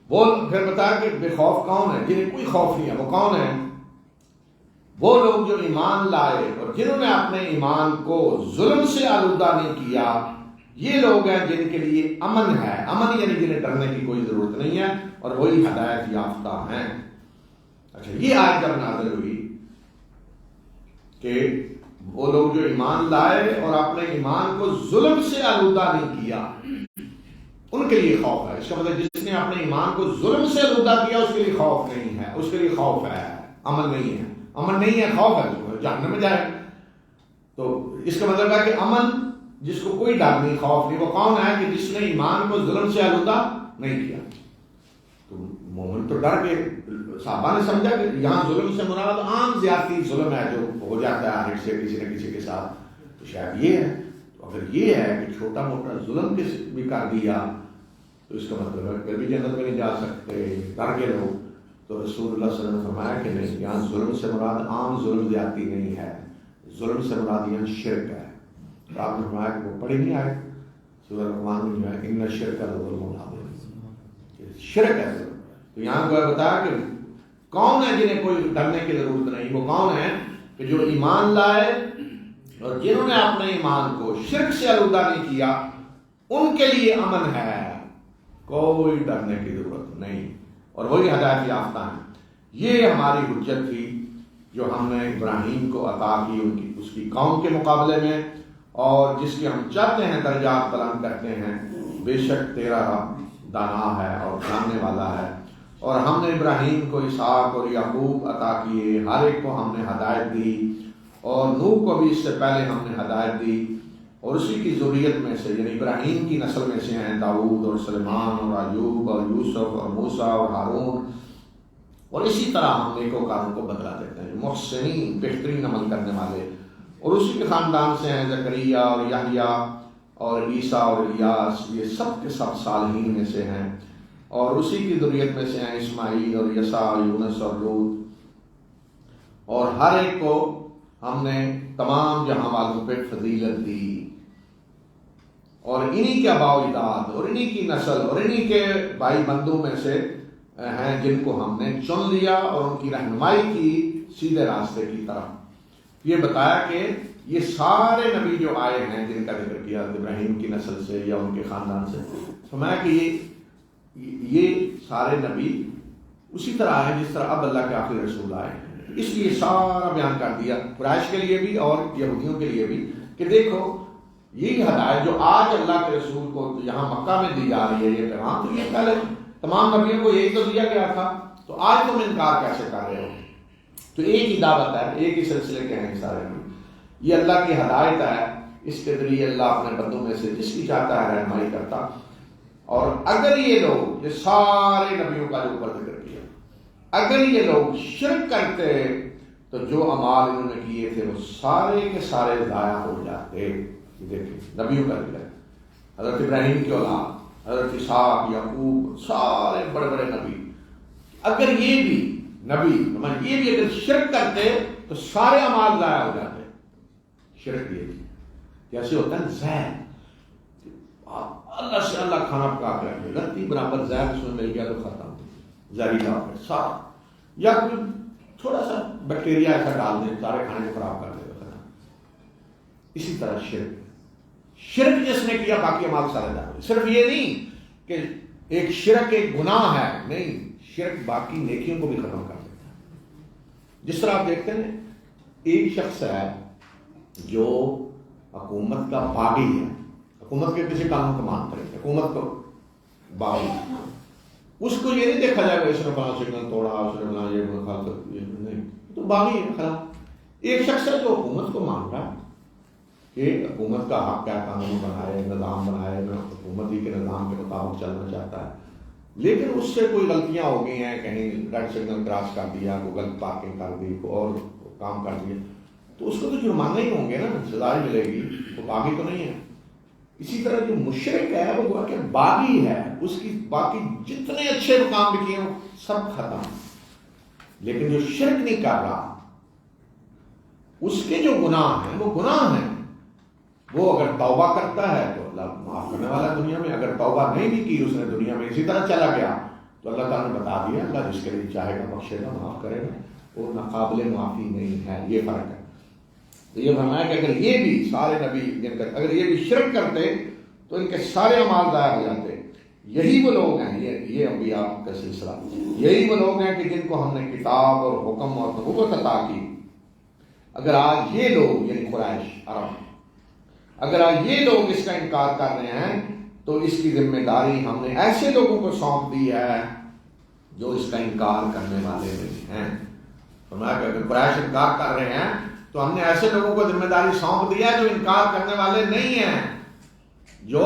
وہ پھر بتایا کہ بے خوف کون ہے، جنہیں کوئی خوف نہیں ہے، وہ کون ہے؟ وہ لوگ جو ایمان لائے اور جنہوں نے اپنے ایمان کو ظلم سے آلودہ نہیں کیا، یہ لوگ ہیں جن کے لیے امن ہے۔ امن یعنی جنہیں ڈرنے کی کوئی ضرورت نہیں ہے، اور وہی ہدایت یافتہ ہیں۔ اچھا، یہ آیت جب نازل ہوئی کہ وہ لوگ جو ایمان لائے اور اپنے ایمان کو ظلم سے آلودہ نہیں کیا، ان کے لیے خوف ہے۔ اس کا مطلب جس نے اپنے ایمان کو ظلم سے آلودہ کیا اس کے لیے خوف نہیں ہے، اس کے لیے خوف ہے، امن نہیں ہے۔ امن نہیں ہے، خوف ہے، تو جہنم میں جائے۔ تو اس کا مطلب ہے کہ امن جس کو کوئی ڈر نہیں، خوف نہیں، وہ کون ہے کہ جس نے ایمان کو ظلم سے آلودہ نہیں کیا۔ تو مومن تو ڈر کے، صحابہ نے سمجھا کہ یہاں ظلم سے مراد عام زیادتی ظلم ہے جو ہو جاتا ہے ہر سے کسی نہ کسی کے ساتھ، تو شاید یہ ہے۔ تو اگر یہ ہے کہ چھوٹا موٹا ظلم بھی کر دیا تو اس کا مطلب ہے پھر بھی جنت میں نہیں جا سکتے، ڈر کے لوگ۔ تو رسول اللہ صلی اللہ علیہ وسلم نے فرمایا کہ نہیں، یہاں ظلم سے مراد عام ظلم زیادتی نہیں ہے، ظلم سے مراد یہاں شرک ہے۔ تو آپ نے فرمایا کہ وہ پڑھی نہیں آئے سورہ الرحمن میں جو ہے ان الشرک لظلم عظیم، شرک ہے ظلم۔ تو یہاں کو بتایا کہ کون ہے جنہیں کوئی ڈرنے کی ضرورت نہیں، وہ کون ہے کہ جو ایمان لائے اور جنہوں نے اپنے ایمان کو شرک سے آلودہ نہیں کیا، ان کے لیے امن ہے، کوئی ڈرنے کی ضرورت نہیں، اور وہی ہدایت یافتہ ہیں۔ یہ ہماری حجت تھی جو ہم نے ابراہیم کو عطا کی اس کی قوم کے مقابلے میں، اور جس کی ہم چاہتے ہیں درجات بلند کرتے ہیں۔ بے شک تیرا رب دانا ہے اور جاننے والا ہے، اور ہم نے ابراہیم کو اسحاق اور یعقوب عطا کیے، ہر ایک کو ہم نے ہدایت دی، اور نوح کو بھی اس سے پہلے ہم نے ہدایت دی، اور اسی کی ذریت میں سے یعنی ابراہیم کی نسل میں سے ہیں داؤد اور سلیمان اور ایوب اور یوسف اور موسیٰ اور ہارون، اور اسی طرح ہم نیکوکاروں کو بدلہ دیتے ہیں، محسنین بہترین عمل کرنے والے، اور اسی کے خاندان سے ہیں زکریا اور یحییٰ اور عیسیٰ اور الیاس، یہ سب کے سب صالحین میں سے ہیں، اور اسی کی ذریت میں سے ہیں اسماعیل اور یسع اور یونس اور لوط، اور ہر ایک کو ہم نے تمام جہاں والوں پہ فضیلت دی، اور انہی کے آباء و اجداد اور انہی کی نسل اور انہی کے بھائی بندوں میں سے ہیں جن کو ہم نے چن لیا اور ان کی رہنمائی کی سیدھے راستے کی طرف۔ یہ بتایا کہ یہ سارے نبی جو آئے ہیں جن کا ذکر کیا ابراہیم کی نسل سے یا ان کے خاندان سے، فرمایا کہ یہ سارے نبی اسی طرح آئے جس طرح اب اللہ کے آخری رسول آئے ہیں۔ اس لیے سارا بیان کر دیا قریش کے لیے بھی اور یہودیوں کے لیے بھی کہ دیکھو یہی ہدایت جو آج اللہ کے رسول کو یہاں مکہ میں دی جا رہی ہے، یہ پیغام تو یہ پہلے تمام نبیوں کو یہی تو دیا گیا تھا، تو آج تم انکار کیسے کر رہے ہو؟ تو ایک ہی دعوت ہے، ایک ہی سلسلے کے ہیں سارے نبی، یہ اللہ کی ہدایت ہے، اس کے ذریعے اللہ اپنے بندوں میں سے جس کی چاہتا ہے رہنمائی کرتا۔ اور اگر یہ لوگ، یہ سارے نبیوں کا جو اوپر ذکر کیا، اگر یہ لوگ شرک کرتے تو جو اعمال انہوں نے کیے تھے وہ سارے کے سارے ضائع ہو جاتے۔ دیکھیں نبیوں کا ذکر، حضرت ابراہیم کی اولاد، حضرت اسحاق، یعقوب، سارے بڑے بڑے نبی، اگر یہ بھی نبی یہ بھی اگر شرک کرتے تو سارے اعمال ضائع ہو جاتے۔ شرک یہ جیسے ہوتا ہے زہر، اللہ سے اللہ کھانا پکا کے رکھے، غلطی برابر زہر اس میں مل گیا تو ختم، زہریلا ہو گیا سارا، یا کوئی تھوڑا سا بیکٹیریا ایسا ڈال دیں سارے کھانے کو خراب کر دے گا۔ اسی طرح شرک جس نے کیا باقی اعمال سارے ضائع۔ صرف یہ نہیں کہ ایک شرک ایک گناہ ہے، نہیں، شرک باقی نیکیوں کو بھی ختم کر دیتا ہے۔ جس طرح آپ دیکھتے ہیں ایک شخص ہے جو حکومت کا باغی ہے، حکومت کے کسی قانون کو مانتا ہے، حکومت کو باغی، اس کو یہ نہیں دیکھا جائے گا اس نے فلاں سگنل توڑا، اس نے فلاں یہ مخالفت، یہ نہیں، تو باغی ہے خلاف۔ ایک شخص ہے جو حکومت کو مان رہا ہے کہ حکومت کا حق کیا، قانون بنائے، نظام بنائے، میں حکومت ہی کے نظام کے مطابق چلنا چاہتا ہے، لیکن اس سے کوئی غلطیاں ہو گئی ہیں، کہیں ریڈ سگنل کراس کر دیا، کوئی غلط پارکنگ کر دی، کوئی اور کام کر دیا، تو اس کو تو جرمانے ہی ہوں گے نا، سزا ہی ملے گی، وہ باغی تو نہیں ہے۔ اسی طرح جو مشرک ہے وہ ہوا کہ باغی ہے، اس کی باقی جتنے اچھے کام بھی کیے ہیں سب ختم، لیکن جو شرک نہیں کر رہا اس کے جو گناہ ہیں وہ گناہ ہیں، وہ اگر توبہ کرتا ہے تو اللہ معاف کرنے والا دنیا میں، اگر توبہ نہیں بھی کی اس نے دنیا میں اسی طرح چلا گیا تو اللہ تعالیٰ نے بتا دیا اللہ جس کے لیے چاہے گا بخشے گا، معاف کرے گا، وہ ناقابل معافی نہیں ہے۔ یہ فرق ہے۔ تو یہ فرمایا کہ اگر یہ بھی سارے نبی اگر یہ بھی شرک کرتے تو ان کے سارے اعمال ضائع ہو جاتے۔ یہی وہ لوگ ہیں، یہ انبیاء کا سلسلہ، یہی وہ لوگ ہیں کہ جن کو ہم نے کتاب اور حکم اور نبوت عطا کی۔ اگر آج یہ لوگ یعنی قریش عرب، اگر آج یہ لوگ اس کا انکار کر رہے ہیں تو اس کی ذمہ داری ہم نے ایسے لوگوں کو سونپ دی ہے جو اس کا انکار کرنے والے نہیں ہیں۔ فرمایا کہ اگر قریش انکار کر رہے ہیں تو ہم نے ایسے لوگوں کو ذمہ داری سونپ دیا جو انکار کرنے والے نہیں ہیں، جو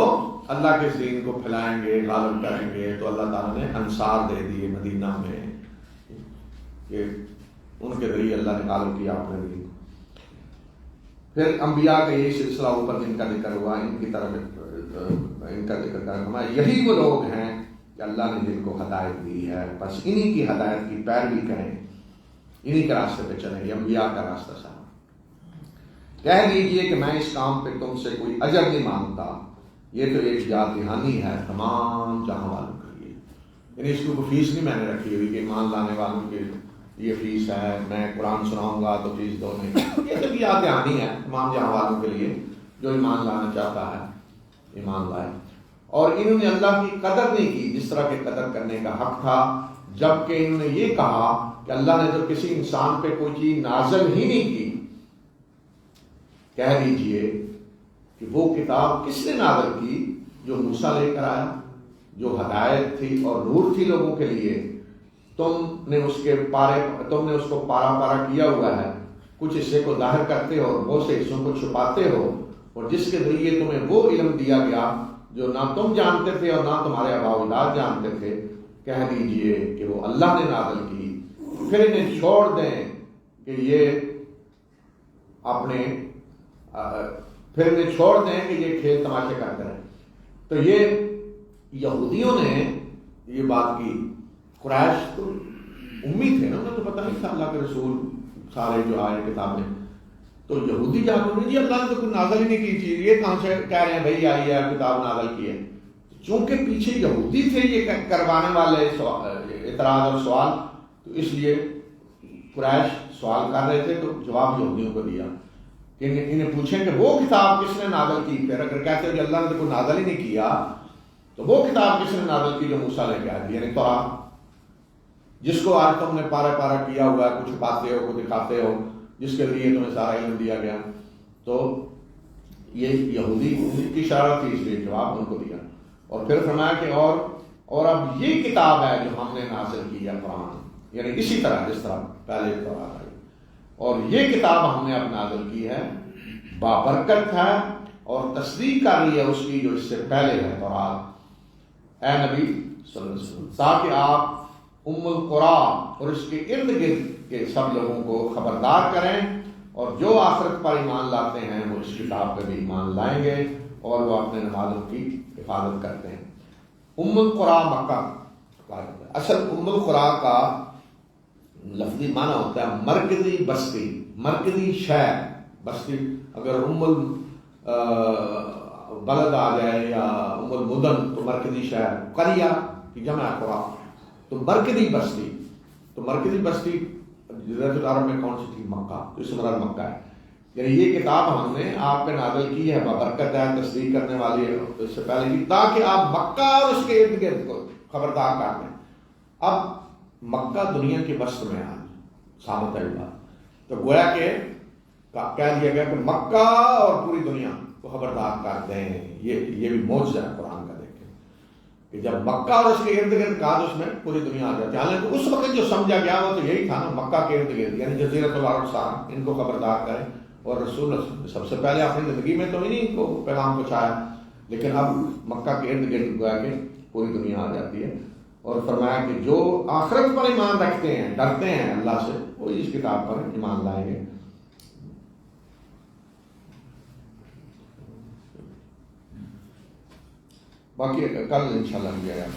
اللہ کے دین کو پھیلائیں گے، غالب کریں گے۔ تو اللہ تعالیٰ نے انصار دے دیے مدینہ میں کہ ان کے ذریعے اللہ نے غالب کیا اپنے دین کو۔ پھر انبیاء کا یہی سلسلہ اوپر جن کا ذکر ہوا، ان کی طرف ان کا ذکر کرنا ہمارا یہی وہ لوگ ہیں کہ اللہ نے جن کو ہدایت دی ہے، بس انہی کی ہدایت کی پیروی کریں، انہی کے راستے پہ چلیں، یہ انبیاء کا راستہ صاحب۔ کہہ دیجئے کہ میں اس کام پہ تم سے کوئی اجر نہیں مانگتا، یہ تو ایک یاد دہانی ہے تمام جہاں والوں کے لیے، یعنی اس کو فیس نہیں میں نے رکھی ہوئی کہ ایمان لانے والوں کے یہ فیس ہے، میں قرآن سناؤں گا تو فیس دو، نہیں، یہ تو یاد دہانی ہے تمام جہاں والوں کے لیے، جو ایمان لانا چاہتا ہے ایمان لائے۔ اور انہوں نے اللہ کی قدر نہیں کی جس طرح کے قدر کرنے کا حق تھا، جبکہ انہوں نے یہ کہا کہ اللہ نے تو کسی انسان پہ کوئی چیز نازل ہی نہیں کی۔ کہہ دیجئے کہ وہ کتاب کس نے نازل کی؟ جو موسیٰ لے کر آیا، جو ہدایت تھی اور نور تھی لوگوں کے لیے۔ تم نے اس کو پارا پارا کیا ہوا ہے، کچھ حصے کو ظاہر کرتے ہو اور بہت سے حصوں کو چھپاتے ہو، اور جس کے ذریعے تمہیں وہ علم دیا گیا جو نہ تم جانتے تھے اور نہ تمہارے آباء و اجداد جانتے تھے، کہہ دیجئے کہ وہ اللہ نے نازل کی، پھر انہیں چھوڑ دیں کہ یہ اپنے پھر انہیں چھوڑ دیں کہ یہ کھیل تماشے کرتے رہیں۔ تو یہ یہودیوں نے یہ بات کی، قریش تو امید تھے نا، انہیں تو پتہ نہیں تھا اللہ کے رسول سارے جو آئے کتابیں، تو یہودی جا کر جی اللہ نے تو کوئی نازل ہی نہیں کی چیز، یہ کہاں سے کہہ رہے ہیں بھائی آئی ہے کتاب نازل کی ہے۔ چونکہ پیچھے یہودی تھے یہ کروانے والے اعتراض اور سوال، تو اس لیے قریش سوال کر رہے تھے، تو جواب یہودیوں کو دیا کہ انہیں پوچھیں کہ وہ کتاب کس نے نازل کی، پھر اگر کہتے ہیں کہ اللہ نے تو کوئی نازل ہی نہیں کیا، تو وہ کتاب کس نے نازل کی جو موسیٰ نے کہا دی، یعنی تورات، جس کو آج تم نے پارا پارا کیا ہوا ہے، کچھ چھپاتے ہو کچھ دکھاتے ہو، جس کے لیے تمہیں سارا علم دیا گیا۔ تو یہ یہودی کی شرارت تھی، اس لیے جواب ان کو دیا، اور پھر فرمایا کہ اور اب یہ کتاب ہے جو ہم نے نازل کی ہے قرآن، یعنی اسی طرح جس طرح پہلے تورات آئی، اور یہ کتاب ہم نے اب نازل کی ہے، بابرکت ہے اور تصدیق کر رہی ہے اس کی جو اس سے پہلے ہے تورات، اے نبی صلی اللہ علیہ وسلم، تاکہ آپ ام القرا اور اس کے ارد گرد کے سب لوگوں کو خبردار کریں، اور جو آخرت پر ایمان لاتے ہیں وہ اس کتاب پہ بھی ایمان لائیں گے اور وہ اپنے نمازوں کی حفاظت کرتے ہیں۔ ام القرا مکہ، اصل ام القرا کا لفظی معنی ہوتا ہے مرکزی بستی، مرکزی شہر، بستی، اگر ام البلد آ جائے یا ام المدن تو مرکزی شہر، قریہ کی جمع قرا، تو مرکزی بستی، تو مرکزی بستی جزیرۃ العرب میں کون سی تھی؟ مکہ، تو اس مراد مکہ ہے، یعنی یہ کتاب ہم نے آپ پہ نازل کی ہے، بابرکت ہے، تصدیق کرنے والی ہے اس سے پہلے کی، تاکہ آپ مکہ اور اس کے ارد گرد کو خبردار کر دیں۔ اب مکہ دنیا کے وسط میں آج ثابت ہے بات، تو گویا کہ کہہ دیا گیا کہ مکہ اور پوری دنیا کو خبردار کر دیں، یہ بھی معجزہ ہے قرآن کا، دیکھیں کہ جب مکہ اور اس کے ارد گرد کہا تو اس میں پوری دنیا آ جاتی ہے، حالانکہ اس وقت جو سمجھا گیا وہ تو یہی تھا نا، مکہ کے ارد گرد یعنی جزیرۃ العرب سارا، ان کو خبردار کریں، اور رسول اللہ سب سے پہلے اپنی زندگی میں تو انہیں ان کو پیغام پہنچایا، لیکن اب مکہ کے ارد گرد گویا کہ پوری دنیا آ جاتی ہے، اور فرمایا کہ جو آخرت پر ایمان رکھتے ہیں، ڈرتے ہیں اللہ سے، وہ اس کتاب پر ایمان لائیں گے۔ باقی کل انشاءاللہ کیا جائے۔